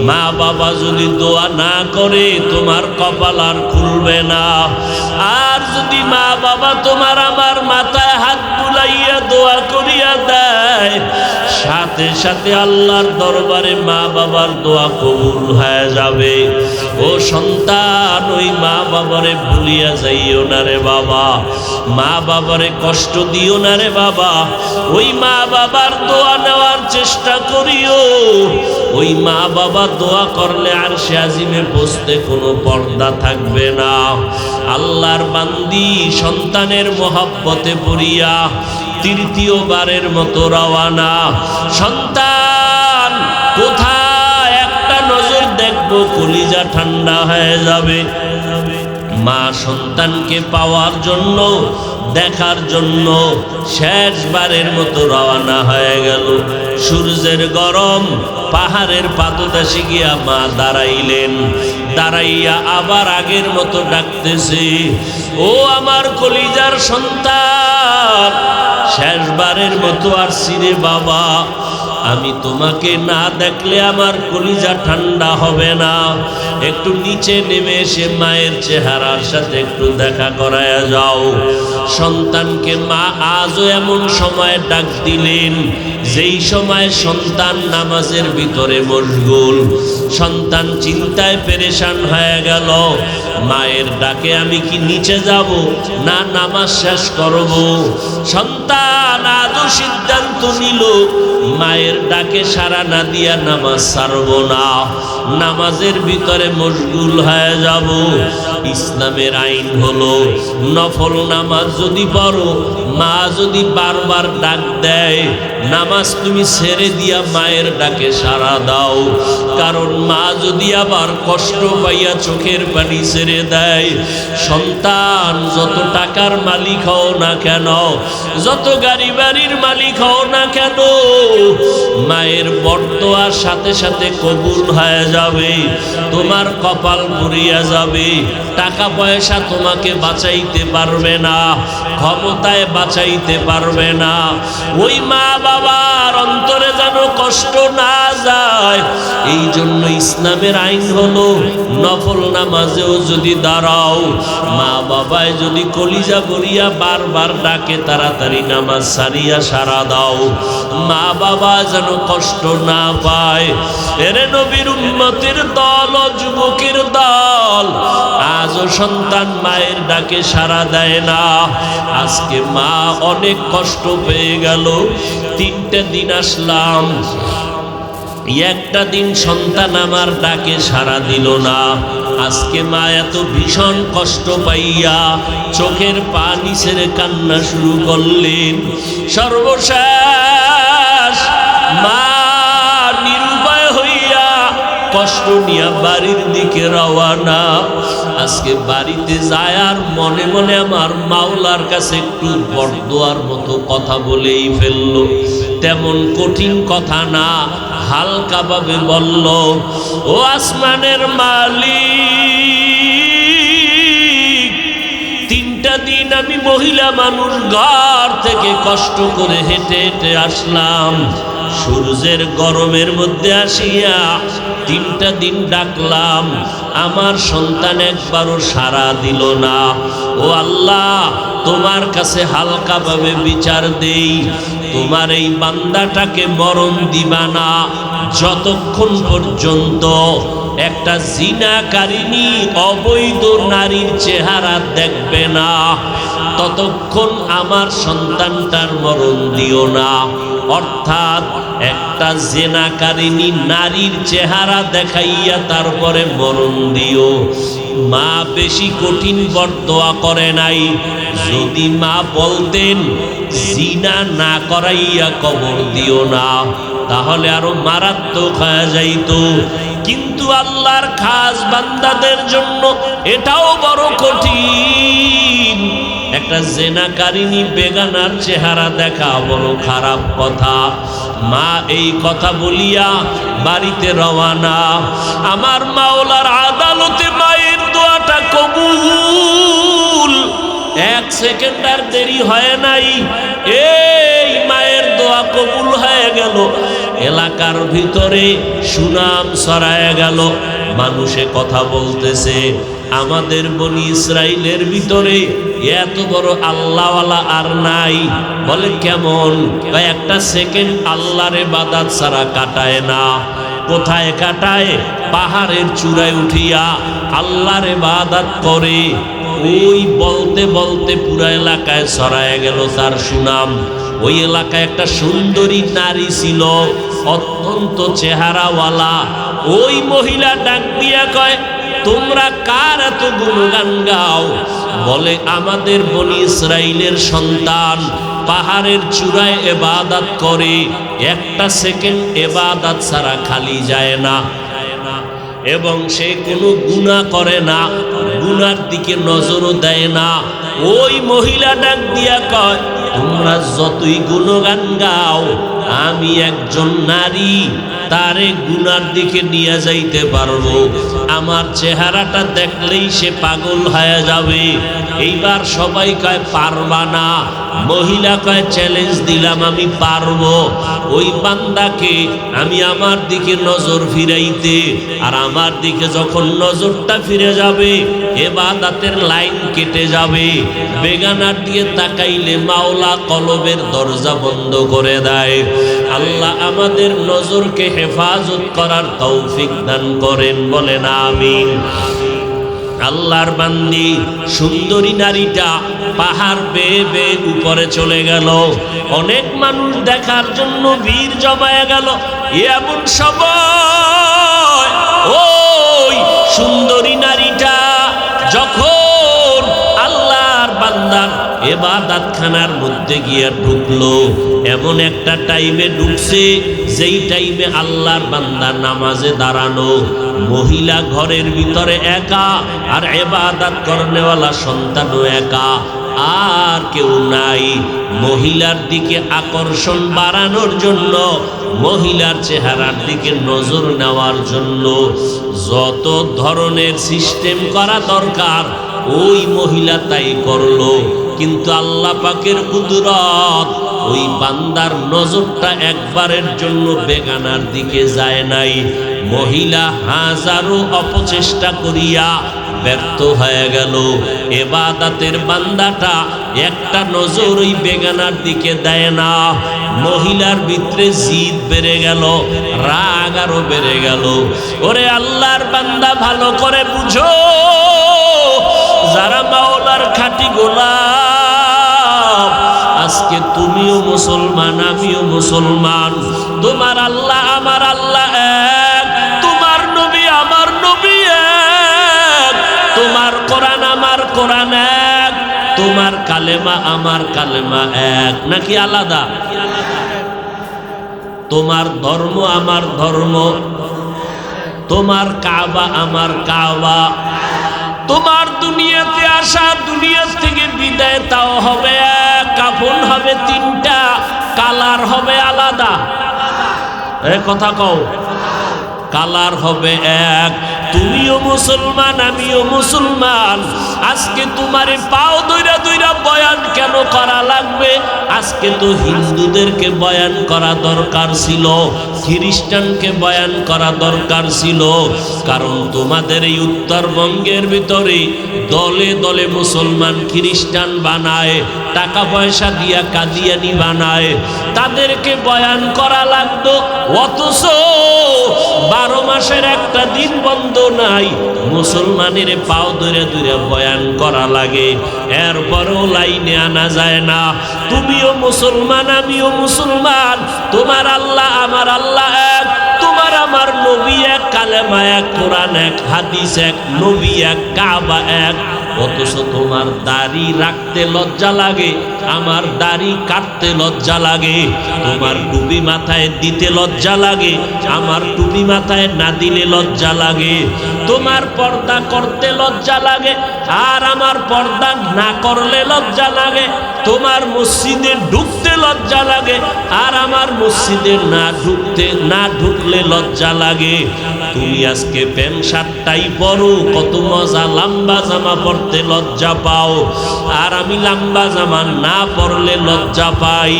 মা বাবা যদি দোয়া না করে তোমার কপাল আর খুলবে না। আর যদি মা বাবা তোমার আমার মাথায় হাত বুলাইয়া দোয়া করিয়া দেয়, সাথে সাথে আল্লাহর দরবারে মা বাবার দোয়া কবুল হয়ে যাবে। ও সন্তান, ওই মা বাবারে ভুলিয়া যাইও না রে বাবা, মা বাবারে কষ্ট দিও না রে বাবা। ওই মা বাবার দোয়া নেওয়ার চেষ্টা করিও। ওই মা বাবা দোয়া করলে আরশে আজিমে পৌঁছতে কোনো পর্দা থাকবে না। আল্লাহর বান্দি সন্তানের মহব্বতে পড়িয়া তৃতীয়বারের মতো রওয়ানা। সন্তান কোথায় একটা নজর দেখবো, কলিজা ঠান্ডা হয়ে যাবে। মা সন্তানকে পাওয়ার জন্য, দেখার জন্য শেষবারের মতো রওনা হয়ে গেল। সূর্যের গরম, পাহাড়ের পাদদেশে গিয়া মা দাঁড়াইলেন। দাঁড়াইয়া আবার আগের মতো ডাকতেছে, ও আমার কলিজার সন্তান, শেষবারের মতো আসছি রে বাবা। আমি তোমাকে না দেখলে আমার কলিজা ঠান্ডা হবে না। একটু নিচে নেমে এসে মায়ের চেহারার সাথে একটু দেখা করায়া যাও। সন্তানকে মা আজও এমন সময় ডাক দিলেন যেই সময় সন্তান নামাজের ভিতরে মশগুল। সন্তান চিন্তায় পেরেশান হয়ে গেল, মায়ের ডাকে আমি কি নিচে যাব না নামাজ শেষ করব? সন্তান আজও সিদ্ধান্ত নিল মায়ের ডাকে সাড়া না দিয়া নামাজ ছাড়ব না, নামাজের ভিতরে মশগুল হয়ে যাব। ইসলামের আইন হলো নফল নামাজ যদি পড়ো, মা যদি বারবার ডাক দেয়, নামাজ তুমি ছেড়ে দিয়া মায়ের ডাকে সাড়া দাও। কারণ মা যদি আবার কষ্ট পাইয়া চোখের পানি ছেড়ে দেয়, সন্তান যত টাকার মালিক হও না কেন, যত গাড়ি বাড়ির মালিক হও না কেন, মায়ের বরদোয়ার সাথে সাথে কবুল হয়ে যাবে। তোমার কপাল পুড়িয়া যাবে। টাকা পয়সা তোমাকে বাঁচাইতে পারবে না, ক্ষমতায় বাঁচাইতে পারবে না। ওই মা বাবার অন্তরে যেন কষ্ট না যায়, এই জন্য ইসলামের আইন হলো নফল নামাজেও যদি দাঁড়াও, মা বাবায় যদি কলিজা ভরিয়া বারবার ডাকে, তাড়াতাড়ি নামাজ সারিয়া সারা দাও, মা বাবা যেন কষ্ট না পায়। এরে নবীর উম্মতের দল ও যুবকের দল, আজও সন্তান মায়ের ডাকে সাড়া দেয় না। আজকে মা অনেক কষ্ট পেয়ে গেল। 3টে দিন আসলাম, একটা দিন সন্তান আমার ডাকে সাড়া দিল না। আজকে মা এত ভীষণ কষ্ট পাইয়া চোখের পানি ছেড়ে কান্না শুরু করলেন। সর্বশেষ মা নিরুপায় হইয়া কষ্ট নিয়ে বাড়ির দিকে রওয়ানা। আজকে বাড়িতে যায় আর মনে মনে আমার মাওলার কাছে একটু বরদোয়ার মতো কথা বলেই ফেলল। তেমন কঠিন কথা না, হালকা ভাবে বলল, ও আসমানের মালিক, 3টা দিন আমি মহিলা মানুষ ঘর থেকে কষ্ট করে হেঁটে হেঁটে আসলাম। সূর্যের গরমের মধ্যে আসিয়া 3টা দিন ডাকলাম, আমার সন্তান একবারও সাড়া দিল না। ও আল্লাহ, তোমার কাছে হালকা ভাবে বিচার দেই, তোমার এই বান্দাটাকে মরণ দিবা না যতক্ষণ পর্যন্ত একটা জিনাকারিনী অবৈধ নারীর চেহারা দেখবে না, ততক্ষণ আমার সন্তানটার মরণ দিও না। অর্থাৎ একটা জিনাকারিনী নারীর চেহারা দেখাইয়া তারপরে মরণ দিও। মা বেশি কঠিন বরদোয়া করে নাই। যদি মা বলতেন জিনা না করাইয়া কবর দিও না, তাহলে আরো মারাত্মক হয়ে যাইত। কিন্তু আল্লাহর খাস বান্দাদের জন্য এটাও বড় কঠিন। একটা জেনাকারিনী বেগানার চেহারা দেখা বড় খারাপ কথা। মা এই কথা বলিয়া বাড়িতে রওয়ানা। আমার মাওলার আদালতে মায়ের দোয়াটা কবুল। 1 সেকেন্ড আর দেরি হয় নাই, এই মায়ের দোয়া কবুল হয়ে গেল। এলাকার ভিতরে সুনাম ছড়ায় গেল। মানুষে কথা বলতেছে, আমাদের বনি ইসরাইলের ভিতরে এত বড় আল্লাহওয়ালা আর নাই। বলে কেমন? একটা সেকেন্ড আল্লাহর ইবাদত ছাড়া কাটায় না। কোথায় কাটায়? পাহাড়ের চূড়ায় উঠিয়া আল্লাহর ইবাদত করে। ওই বলতে বলতে পুরো এলাকায় ছড়ায় গেল তার সুনাম। ওই এলাকায় একটা সুন্দরী নারী ছিল, অত্যন্ত চেহারাওয়ালা। ওই মহিলা ডাক দিয়া কয়, তোমরা কার এত গুণগান গাও? বলে, আমাদের বনি ইসরাইলের সন্তান পাহাড়ের চূড়ায় ইবাদত করে, একটা সেকেন্ড ইবাদত ছাড়া খালি যায় না, এবং সে কোনো গুনাহ করে না, গুনার দিকে নজরও দেয় না। ওই মহিলা ডাক দিয়া কয়, তোমরা যতই গুণগান গাও, আমি একজন নারী, তারে গুনার দিকে নিয়ে যাইতে পারবো। আমার চেহারাটা দেখলেই সে পাগল হয়ে যাবে। এইবার সবাই কয় পারবা না। মহিলা কয়, চ্যালেঞ্জ দিলাম, আমি পারবো। ওই বান্দাকে আমি আমার দিকে নজর ফিরাইতে, আর আমার দিকে যখন নজরটা ফিরে যাবে, ইবাদতের লাইন কেটে যাবে। বেগানার দিকে তাকাইলে মাওলা কলবের দরজা বন্ধ করে দেয়। আল্লাহ আমাদের নজরকে হেফাজত করার তৌফিক দান করেন, বলেন আমিন। আল্লাহর বান্দি সুন্দরী নারীটা পাহাড় বেয়ে বেয়ে উপরে চলে গেল। অনেক মানুষ দেখার জন্য ভিড় জমায়ে গেল। এমন সময় ওই সুন্দরী নারীটা যখন আল্লাহর বান্দার ইবাদতখানার মধ্যে গিয়া ঢুকলো, এমন একটা টাইমে ঢুকছে যেই টাইমে আল্লাহর বান্দা নামাজে দাঁড়ানো। মহিলা ঘরের ভিতরে একা, আর ইবাদত করনেওয়ালা সন্তানও একা, আর কেউ নাই। মহিলার দিকে আকর্ষণ বাড়ানোর জন্য, মহিলার চেহারার দিকে নজর নেওয়ার জন্য যত ধরনের সিস্টেম করা দরকার ওই মহিলা তাই করলো। কিন্তু আল্লাহ পাকের কুদরত, ওই বান্দার নজরটা একবারের জন্য বেগানার দিকে যায় নাই। মহিলা হাজারো অপচেষ্টা করিয়া ব্যর্থ হয়ে গেল। ইবাদতের বান্দাটা একটা নজর ওই বেগানার দিকে দেয় না। মহিলার ভিতরে জিদ বেড়ে গেল, রাগ আরো বেড়ে গেল। ওরে আল্লাহর বান্দা, ভালো করে বুঝো, যারা মাওলার খাঁটি গোলাম, আজকে তুমিও মুসলমান, আমিও মুসলমান। তোমার আল্লাহ আমার আল্লাহ এক, তোমার নবী আমার নবী এক, তোমার কোরআন আমার কোরআন এক, তোমার কালেমা আমার কালেমা এক, নাকি আলাদা? তোমার ধর্ম আমার ধর্ম, তোমার কাবা আমার কাবা, তোমার দুনিয়াতে আসা, দুনিয়া থেকে বিদায় তাও হবে এক, কাফন হবে তিনটা, কালার হবে আলাদা। কথা কও, কালার হবে এক। তুমিও মুসলমান, আমিও মুসলমান। আজকে তোমারে পাও দইরা দইরা বয়ান কেন করা লাগবে? আজকে তো হিন্দুদেরকে বয়ান করা দরকার ছিল, খ্রিস্টানকে বয়ান করা দরকার ছিল। কারণ তোমাদের এই উত্তরবঙ্গের ভিতরে দলে দলে মুসলমান খ্রিস্টান বানায়, টাকা পয়সা দিয়া কাদিয়ানি বানায়, তাদেরকে বয়ান করা লাগতো। অথচ 12 মাসের একটা দিন বন্ধ নাই, মুসলমানের পাও ধরে ধরে বয়ান করা লাগে, এরপরও লাইনে আনা যায় না। তুমিও মুসলমান, আমিও মুসলমান, তোমার আল্লাহ আমার আল্লাহ এক, তোমার আমার নবী এক, কালেমা এক, কোরআন এক, হাদিস এক, নবী এক, কাবা এক। অথচ তোমার দাড়ি রাখতে লজ্জা লাগে, আমার দাড়ি কাটতে লজ্জা লাগে। তোমার টুপি মাথায় দিতে লজ্জা লাগে, আমার টুপি মাথায় না দিলে লজ্জা লাগে। তোমার পর্দা করতে লজ্জা লাগে, আর আমার পর্দা না করলে লজ্জা লাগে। তোমার মসজিদে ঢুকতে লজ্জা লাগে, আর আমার মসজিদে না ঢুকলে লজ্জা লাগে। তুমি আজকে প্যান্ট শার্টটাই পরো, কত মজা, লম্বা জামা পরতে লজ্জা পাও, আর আমি লম্বা জামা না পরলে লজ্জা পাই।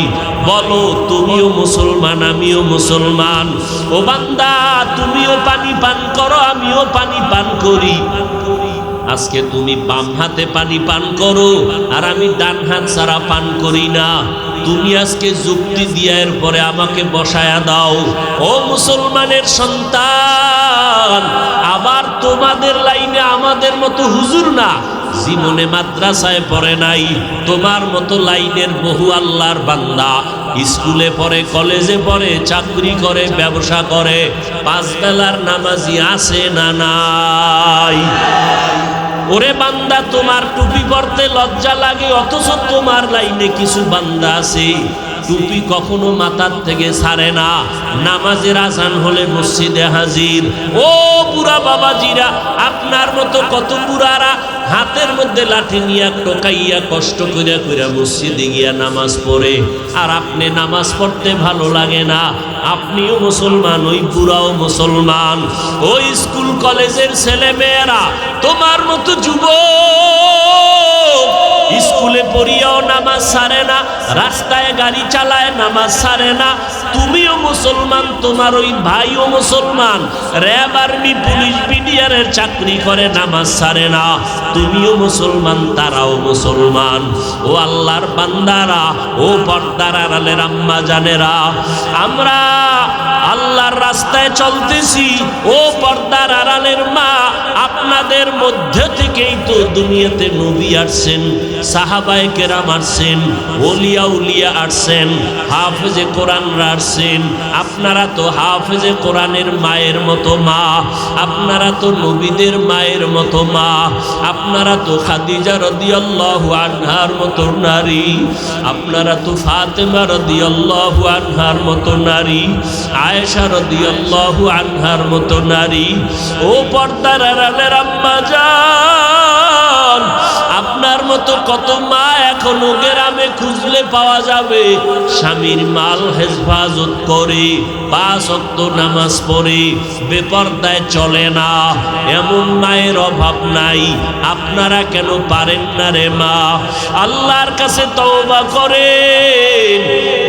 বলো, তুমিও মুসলমান, আমিও মুসলমান। ও বান্দা, তুমিও পানি পান করো, আমিও পানি পান করি। আজকে তুমি বাম হাতে পানি পান করো, আর আমি ডান হাত ছাড়া পান করি না। তুমি আজকে যুক্তি দিয়ে এরপরে আমাকে বসায়া দাও। ও মুসলমানের সন্তান, আবার তোমাদের লাইনে আমাদের মতো হুজুর না, জীবনে মাদ্রাসায় পড়ে নাই, তোমার মতো লাইনের বহু আল্লাহর বান্দা স্কুলে পড়ে, কলেজে পড়ে, চাকরি করে, ব্যবসা করে, 5 বেলার নামাজি আছে না নাই? ওরে বান্দা, তোমার টুপি পরতে লজ্জা লাগে, অথচ তোমার লাইনে কিছু বান্দা আছে টুপি কখনো মাথার থেকে ছাড়ে না, নামাজের আজান হলে মসজিদে হাজির। ও বুড়া বাবাজিরা, আপনার মতো কত বুড়ারা হাতের মধ্যে লাঠি নিয়ে টোকাইয়া কষ্ট কইরা কইরা মসজিদে গিয়া নামাজ পড়ে, আর আপনি নামাজ পড়তে ভালো লাগে না। আপনিও মুসলমান, ওই বুড়াও মুসলমান। ওই স্কুল কলেজের ছেলে মেয়েরা তোমার মতো যুবক স্কুলে পড়িয়াও নামাজ ছাড়ে না, রাস্তায় গাড়ি চালায় নামাজ ছাড়ে না। তুমিও মুসলমান, তোমার ওই ভাইও মুসলমান, র্যাব, আর্মি, পুলিশ, বিডিআরের চাকরি করে, নামাজ ছাড়ে না। তুমিও মুসলমান, তারাও মুসলমান। ও আল্লাহর বান্দারা, ও পর্দার আড়ালের আম্মা জানেরা, আমরা আল্লাহর রাস্তায় চলতেছি। ও পর্দার আড়ালের মা, আপনাদের মধ্যে থেকেই তো দুনিয়াতে নবী আসছেন, সাহাবায়ে কেরাম আসছেন, ওলিয়া উলিয়া আসছেন, হাফেজে কোরআনরা আসছেন। আপনারা তো হাফেজে কোরআনের মায়ের মতো মা, আপনারা তো নবীদের মায়ের মতো মা, আপনারা তো খাদিজা রাদিয়াল্লাহু আনহার মতো নারী, আপনারা তো ফাতেমা রাদিয়াল্লাহু আনহার মতো নারী, আয়েশা রাদিয়াল্লাহু আনহার মতো নারী। ও পর্দার আড়ালের আম্মা জান, আপনার মতো কত মা এখনো গ্রামে খুঁজলে পাওয়া যাবে, স্বামীর মাল হেফাজত করে, 5 ওয়াক্ত নামাজ পড়ে, বেপরদায় চলে না। এমন মায়ের অভাব নাই। আপনারা কেন পারেন না রে মা? আল্লাহর কাছে তওবা করেন।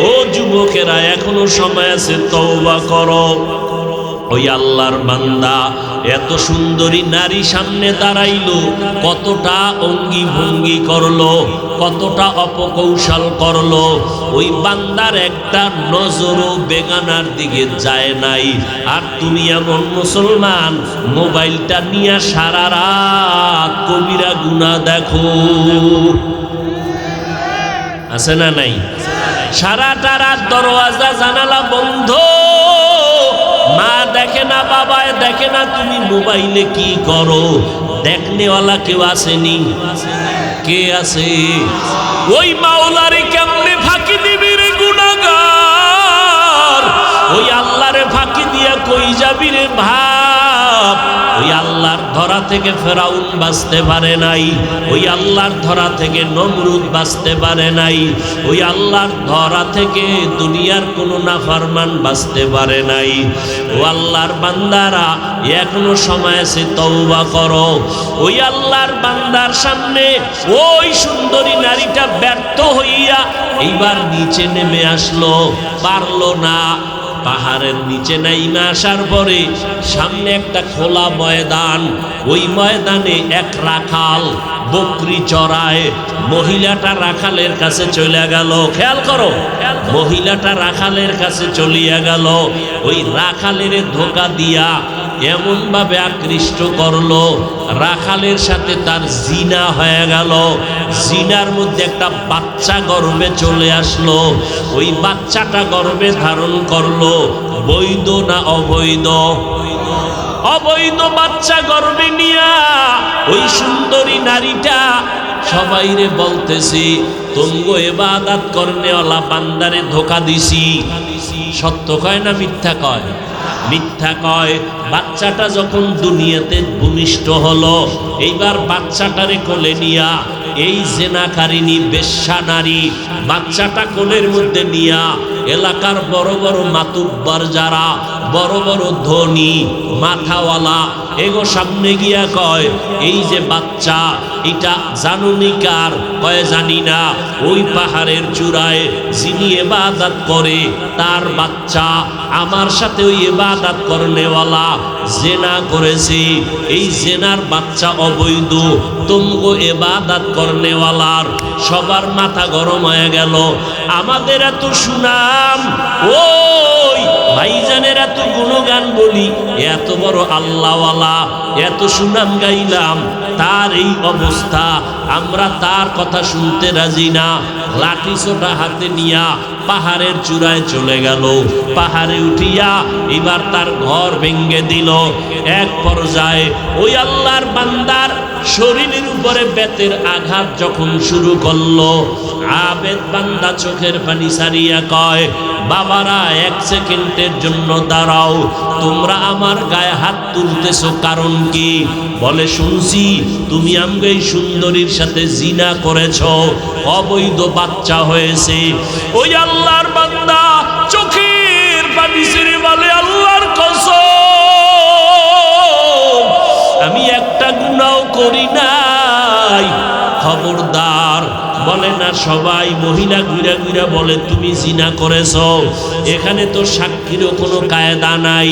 ও যুবকেরা, এখনো সময় আছে, তওবা করো। ওই আল্লাহর বান্দা এত সুন্দরী নারী সামনে দাঁড়াইলো, কতটা অঙ্গি ভঙ্গি করলো, কতটা অপকৌশল করলো। ওই বান্দার একটা নজরও বেগানার দিকে যায় নাই। আর তুমি এমন মুসলমান, মোবাইলটা নিয়ে সারা রাত কবিরা গুনাহ দেখো, আছে না নাই? সারাটা রাত দরওয়াজা জানালা বন্ধ, মা দেখে না, বাবা দেখে না, তুমি মোবাইলে কি করো? দেখনেওয়ালা কেউ আসেনি? কে আছে? ওই মাওলারে কেমনে ফাঁকি দিবি রে গুনাহগার? ওই আল্লাহরে ফাঁকি দিয়া কই যাবি রে ভাব? ওই আল্লাহর ধরা থেকে ফেরাউন বাঁচতে পারে নাই, ওই আল্লাহর ধরা থেকে নমরুদ বাঁচতে পারে নাই, ওই আল্লাহর ধরা থেকে দুনিয়ার কোনো নাফরমান বাঁচতে পারে নাই। ও আল্লাহর বান্দারা, এখনো সময় আছে, তওবা করো। ওই আল্লাহর বান্দার সামনে ওই সুন্দরী নারীটা ব্যর্থ হইয়া এইবার নিচে নেমে আসলো, পারলো না। পাহাড়ের নিচে নাইমে আসার পরে সামনে একটা খোলা ময়দান, ওই ময়দানে এক রাখাল বকরি চড়ায়। মহিলাটা রাখালের কাছে চলে গেল, খেয়াল করো, মহিলাটা রাখালের কাছে চলিয়া গেল। ওই রাখালের ধোকা দিয়া এমন ভাবে আকৃষ্ট করলো, রাখালের সাথে তার জিনা হয়ে গেল। জিনার মধ্যে একটা বাচ্চা গর্ভে চলে আসলো। ওই বাচ্চাটা গর্ভে ধারণ করলো। বৈধ না অবৈধ? অবৈধ বাচ্চা গর্ভে নিয়া ওই সুন্দরী নারীটা সবাইরে বলতেছি, তুমগো ইবাদত করনেওয়ালা বান্দারে ধোকা দিছি। সত্য কয় না মিথ্যা কয়? মিথ্যা কয়। বাচ্চাটা যখন দুনিয়াতে ভূমিষ্ঠ হলো, এইবার বাচ্চাটারে কোলে নিয়া এই জেনাকারিনী বেশ্যা নারী বাচ্চাটা কোলের মধ্যে নিয়া এলাকার বড় বড় মাতুব্বার যারা বড় বড় ধনী মাথাওয়ালা এগো সামনে গিয়া কয়, এই যে বাচ্চা এটা জানুনি কার? কয় জানি না। ওই পাহাড়ের চূড়ায় যিনি ইবাদত করে তার বাচ্চা, আমার সাথে ওই ইবাদত করনেওয়ালা জেনা করেছে, এই জেনার বাচ্চা অবৈধ। তুমগো ইবাদত করনেওয়ালার সবার মাথা গরম হয়ে গেল। আমাদের এত সুনাম, ওই ভাইজানের এত গুণগান বলি, এত বড় আল্লাহওয়ালা, এত সুনাম গাইলাম, তার এই অবস্থা, আমরা তার কথা শুনতে রাজি না। লাঠি ছোটা হাতে নিয়া পাহাড়ের চূড়ায় চলে গেল। পাহাড়ে উঠিয়া এবার তার ঘর ভেঙ্গে দিল। এক পর্যায়ে ওই আল্লাহর বান্দার শরীরের উপরে বেতের আঘাত যখন শুরু করলো, আবেদ বান্দা চোখের পানি সারিয়া কয়, বাবারা 1 সেকেন্ডের জন্য দাঁড়াও, তোমরা আমার গায়ে হাত তুলতেছো কারণ কি? বলে, শুনছি তুমি আমাকে এই সুন্দরীর সাথে জিনা করেছো, অবৈধ বাচ্চা হয়েছে। ওই আল্লাহর বান্দা চোখের পানি ছেড়ে বলে, আল্লাহর কসম, আমি একটা গুনাহ করি নাই। খবরদার, বলে না সবাই, মহিলা ঘুরা ঘুরা বলে তুমি জিনা করেছো, এখানে তো সাক্ষীরও কোনো কায়দা নাই।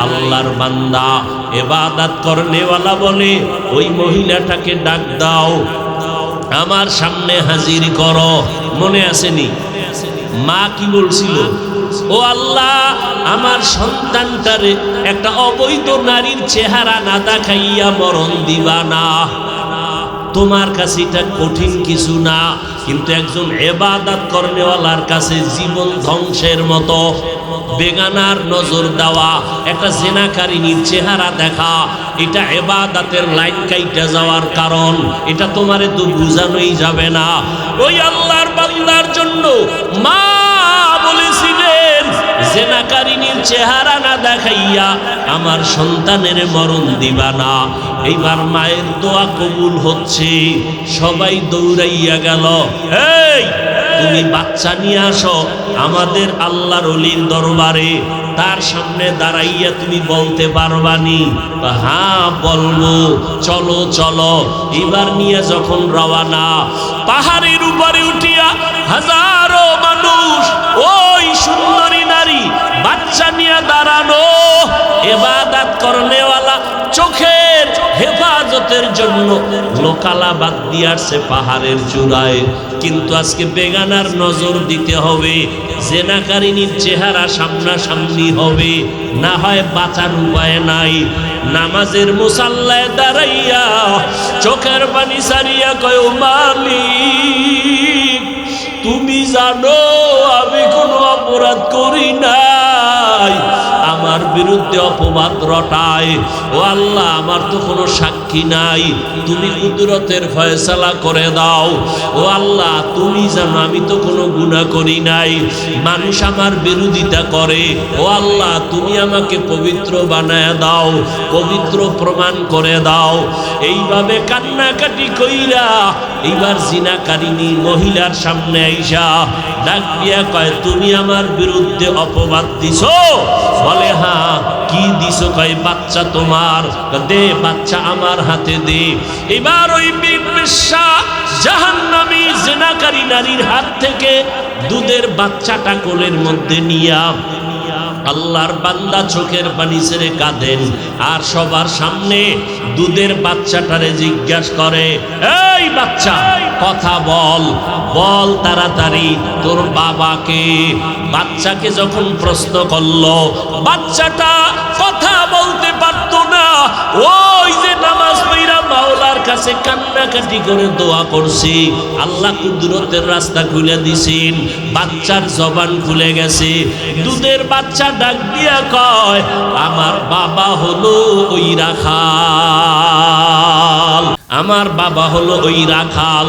আল্লাহর বান্দা ইবাদত করনেওয়ালা বলে, ওই মহিলাটাকে ডাক দাও, আমার সামনে হাজির করো। মনে আসেনি মা কি বলছিল? ও আল্লাহ, আমার সন্তানটারে একটা অবৈধ নারীর চেহারা না দেখাইয়া মরণ দিবা না। তোমার কাছে এটা কঠিন কিছু না, কিন্তু একজন ইবাদত করনেওয়ালার কাছে জীবন ধ্বংসের মতো। বেগানার নজর দেওয়া, একটা জিনাকারিনীর চেহারা দেখা, এটা ইবাদতের লাইন কাইটা যাওয়ার কারণ। এটা তোমারে তো বুঝানোই যাবে না। ওই আল্লাহর বান্দার জন্য মা বলেছিলেন, জিনাকারিনীর চেহারা না দেখাইয়া আমার সন্তানের মরণ দিবা না। এইবার মায়ের দোয়া কবুল হচ্ছে, সবাই দৌড়াইয়া গেল, এই তুমি বাচ্চা নিয়ে আসো আমাদের আল্লাহর ওলির দরবারে। তার সামনে দাঁড়াইয়া তুমি বলতে পারবানি? হ্যাঁ বলবো, চলো চলো। এবার নিয়ে যখন রওয়ানা, পাহাড়ের উপরে উঠিয়া হাজারো মানুষ, ওই সুন্দরী নারী বাচ্চা নিয়ে দাঁড়ানো, ইবাদত করনেওয়ালা চোখের হেফাজতের জন্য লোকালা বাদ দিয়ে আসছে পাহাড়ের চূড়ায়। কিন্তু আজকে বেগানার নজর দিতে হবে, জেনাকারিনীর চেহারা সামনাসামনি হবে, না হয় বাঁচার উপায় নাই। নামাজের মুসাল্লায় দাঁড়াইয়া চোখের পানি সারিয়া কয়, মালিক তুমি জানো আমি কোনো অপরাধ করি নাই, আমার বিরুদ্ধে অপবাদ রটায়। ও আল্লাহ, আমার তো কোনো সাক্ষী নাই, তুমি কুদরতের ফয়সালা করে দাও। ও আল্লাহ, তুমি জানো আমি তো কোনো গুনাহ করি নাই, মানুষ আমার বিরোধিতা করে। ও আল্লাহ, তুমি আমাকে পবিত্র বানায় দাও, পবিত্র প্রমাণ করে দাও। এইভাবে কান্নাকাটি কইরা এইবার জিনাকারিনী মহিলার সামনে আইসা ডাক দিয়া কয়, তুমি আমার বিরুদ্ধে অপবাদ দিছো? বলে, হ্যাঁ। কি দিছো? কয়, বাচ্চা তোমার। দে বাচ্চা আমার হাতে দে। এবার ওই বেশ্যা জাহান্নামী জিনাকারী নারীর হাত থেকে দুধের বাচ্চাটা কোলের মধ্যে নিয়া আল্লাহর বান্দা চোখের পানি ছেড়ে কাঁদেন, আর সবার সামনে দুধের বাচ্চাটারে জিজ্ঞাসা করে, এই বাচ্চা কথা বল, বল তাড়াতাড়ি তোর বাবাকে। বাচ্চাকে যখন প্রশ্ন করলো, বাচ্চাটা কথা বলতে পারতো না। ওই যে নামাজ পড়া মাওলার কাছে কান্নাকাটি করে দোয়া করছি, আল্লাহ কুদরতের রাস্তা খুলে দিছেন, বাচ্চার জবান খুলে গেছে। দুধের বাচ্চা ডাক দিয়া কয়, আমার বাবা হলো ওই রাখাল, আমার বাবা হলো ওই রাখাল।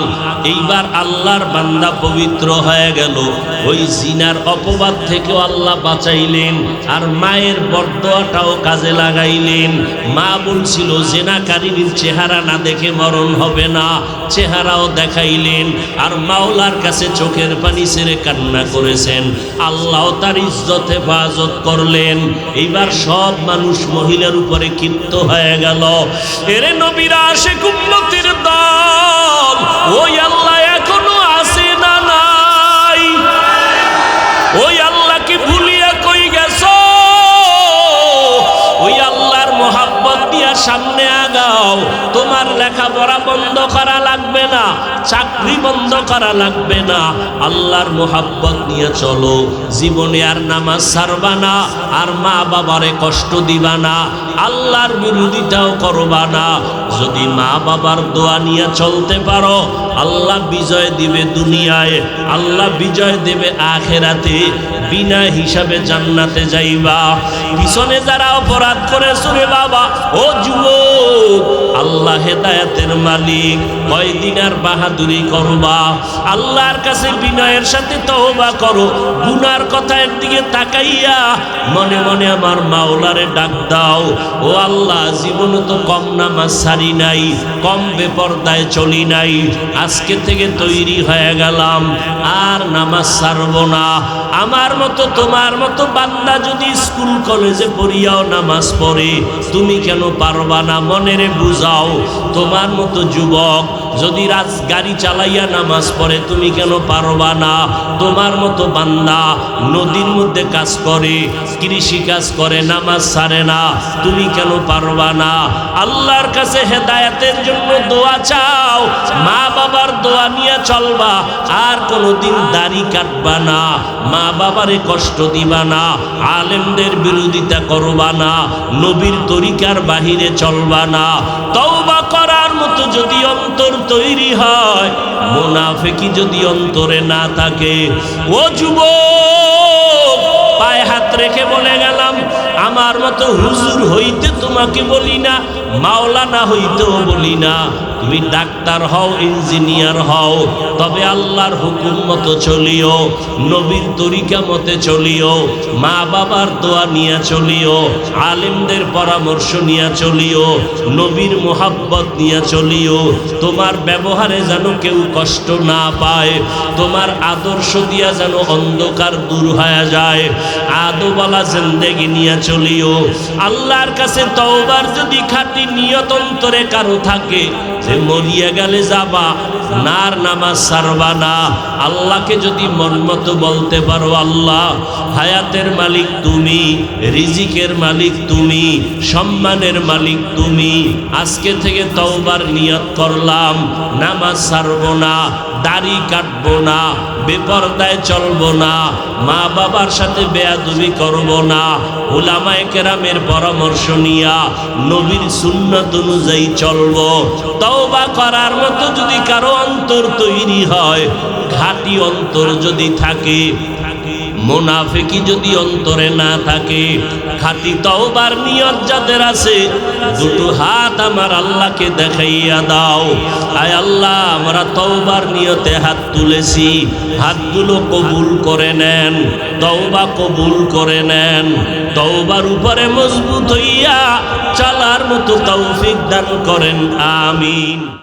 এইবার আল্লাহর বান্দা পবিত্র হয়ে গেল, ওই জিনার অপবাদ থেকেও আল্লাহ বাঁচাইলেন, আর মায়ের বরদোয়াটাও কাজে লাগাইলেন। মা বলছিল জিনাকারীর চেহারা না দেখে মরণ হবে না, চেহারাও দেখাইলেন, আর মাওলার কাছে চোখের পানি ছেড়ে কান্না করেছেন। আল্লাহ তার ইজ্জত হেফাজত করলেন। এইবার সব মানুষ মহিলার উপরে ক্ষিপ্ত হয়ে গেল। এরে নবীরা আশিক উম্মতের দল, ওই আল্লাহ এখনো আছে না নাই? ওই আল্লাহকে ভুলিয়া কই গেছো? ওই আল্লাহর মোহাব্বত দিয়া সামনে আগাও। তোমার লেখাপড়া বন্ধ করা লাগবে না, চাকরি বন্ধ করা লাগবে না, আল্লাহর মোহাব্বত নিয়ে চলো। জীবনে আর নামাজ ছাড়বা না, আর মা বাবারে কষ্ট দিবা না, আল্লাহর বিরোধিতাও করবা না। যদি মা বাবার দোয়া নিয়ে চলতে পারো, আল্লাহ বিজয় দিবে দুনিয়ায়, আল্লাহ বিজয় দেবে আখেরাতে। বিনা হিসাবে জান্নাতে যাইবা। পিছনে যারা অপরাধ করেছো রে বাবা, ও যুবক, আল্লাহ হেদায়েতের মালিক, কয়দিন আর বাহাদুরি করবা? আল্লাহর কাছে বিনয়ের সাথে তওবা করো। গুনার কথার দিকে তাকাইয়া মনে মনে আমার মাওলারে ডাক দাও, ও আল্লাহ, জীবনে তো কম নামাজ ছাড়ি নাই, কম বেপরদায় চলি নাই, আজকে থেকে তৈরি হয়ে গেলাম, আর নামাজ ছাড়বো না। আমার মতো তোমার মতো বান্দা যদি স্কুল কলেজে পড়িয়াও নামাজ পড়ে, তুমি কেন পারবা না? মনেরে বুঝাও। তোমার মতো যুবক যদি গাড়ি চালাইয়া নামাজ পড়ে, তুমি কেন পারবা না? তোমার মতো বান্দা নদীর মধ্যে কাজ করে, কৃষি কাজ করে, নামাজ ছাড়ে না, তুমি কেন পারবা না? আল্লাহর কাছে হেদায়েতের জন্য দোয়া চাও, মা বাবার দোয়া নিয়ে চলবা, আর কোনোদিন দাড়ি কাটবা না, মা বাবারে কষ্ট দিবা না, আলেমদের বিরোধিতা করবা না, নবীর তরিকার বাহিরে চলবা না। তওবা করার মতো যদি অন্তর তৈরি হয়, মুনাফিকি যদি অন্তরে না থাকে, ও যুবক, পায়ে হাত রেখে বলে গেলাম, আমার মতো হুজুর হইতে তোমাকে বলি না, মাওলানা হইতেও বলি না, তুমি ডাক্তার হও, ইঞ্জিনিয়ার হও, তবে আল্লাহর হুকুম মতো চলিও, নবীর তরিকা মতে চলিও, মা বাবার দোয়া নিয়ে চলিও, আলেমদের পরামর্শ নিয়ে চলিও, নবীর মোহাব্বত নিয়ে চলিও। তোমার ব্যবহারে যেন কেউ কষ্ট না পায়, তোমার আদর্শ দিয়া যেন অন্ধকার দূর হয়ে যায়, আদোবালা জিন্দেগি নিয়ে চলিও। আল্লাহর কাছে তওবার যদি খাঁটি নিয়ত অন্তরে কারো থাকে, যে মরিয়া গেলে যাবা, নার নামাজ ছাড়বা না, আল্লাহকে যদি মন মতো বলতে পারো, আল্লাহ, হায়াতের মালিক তুমি, রিজিকের মালিক তুমি, সম্মানের মালিক তুমি, আজকে থেকে তওবার নিয়ত করলাম, নামাজ ছাড়বো না, দাড়ি কাটবো না, বেপরদায় চলবো না, মা বাবার সাথে বেয়াদবি করবো না, উলামায়ে কেরামের পরামর্শ নিয়া নবীর সুন্নাত অনুযায়ী চলবো। তওবা করার মতো যদি কারো অন্তর তৈরি হয়, ঘাটি অন্তর যদি থাকে, মুনাফিকি যদি অন্তরে না থাকে, খাঁটি তওবার নিয়ত যাদের আছে, দুটো হাত আমার আল্লাহকে দেখাইয়া দাও। আয় আল্লাহ, আমরা তওবার নিয়তে হাত তুলেছি, হাতগুলো কবুল করে নেন, তওবা কবুল করে নেন, তওবার উপরে মজবুত হইয়া চলার মতো তৌফিক দান করেন, আমিন।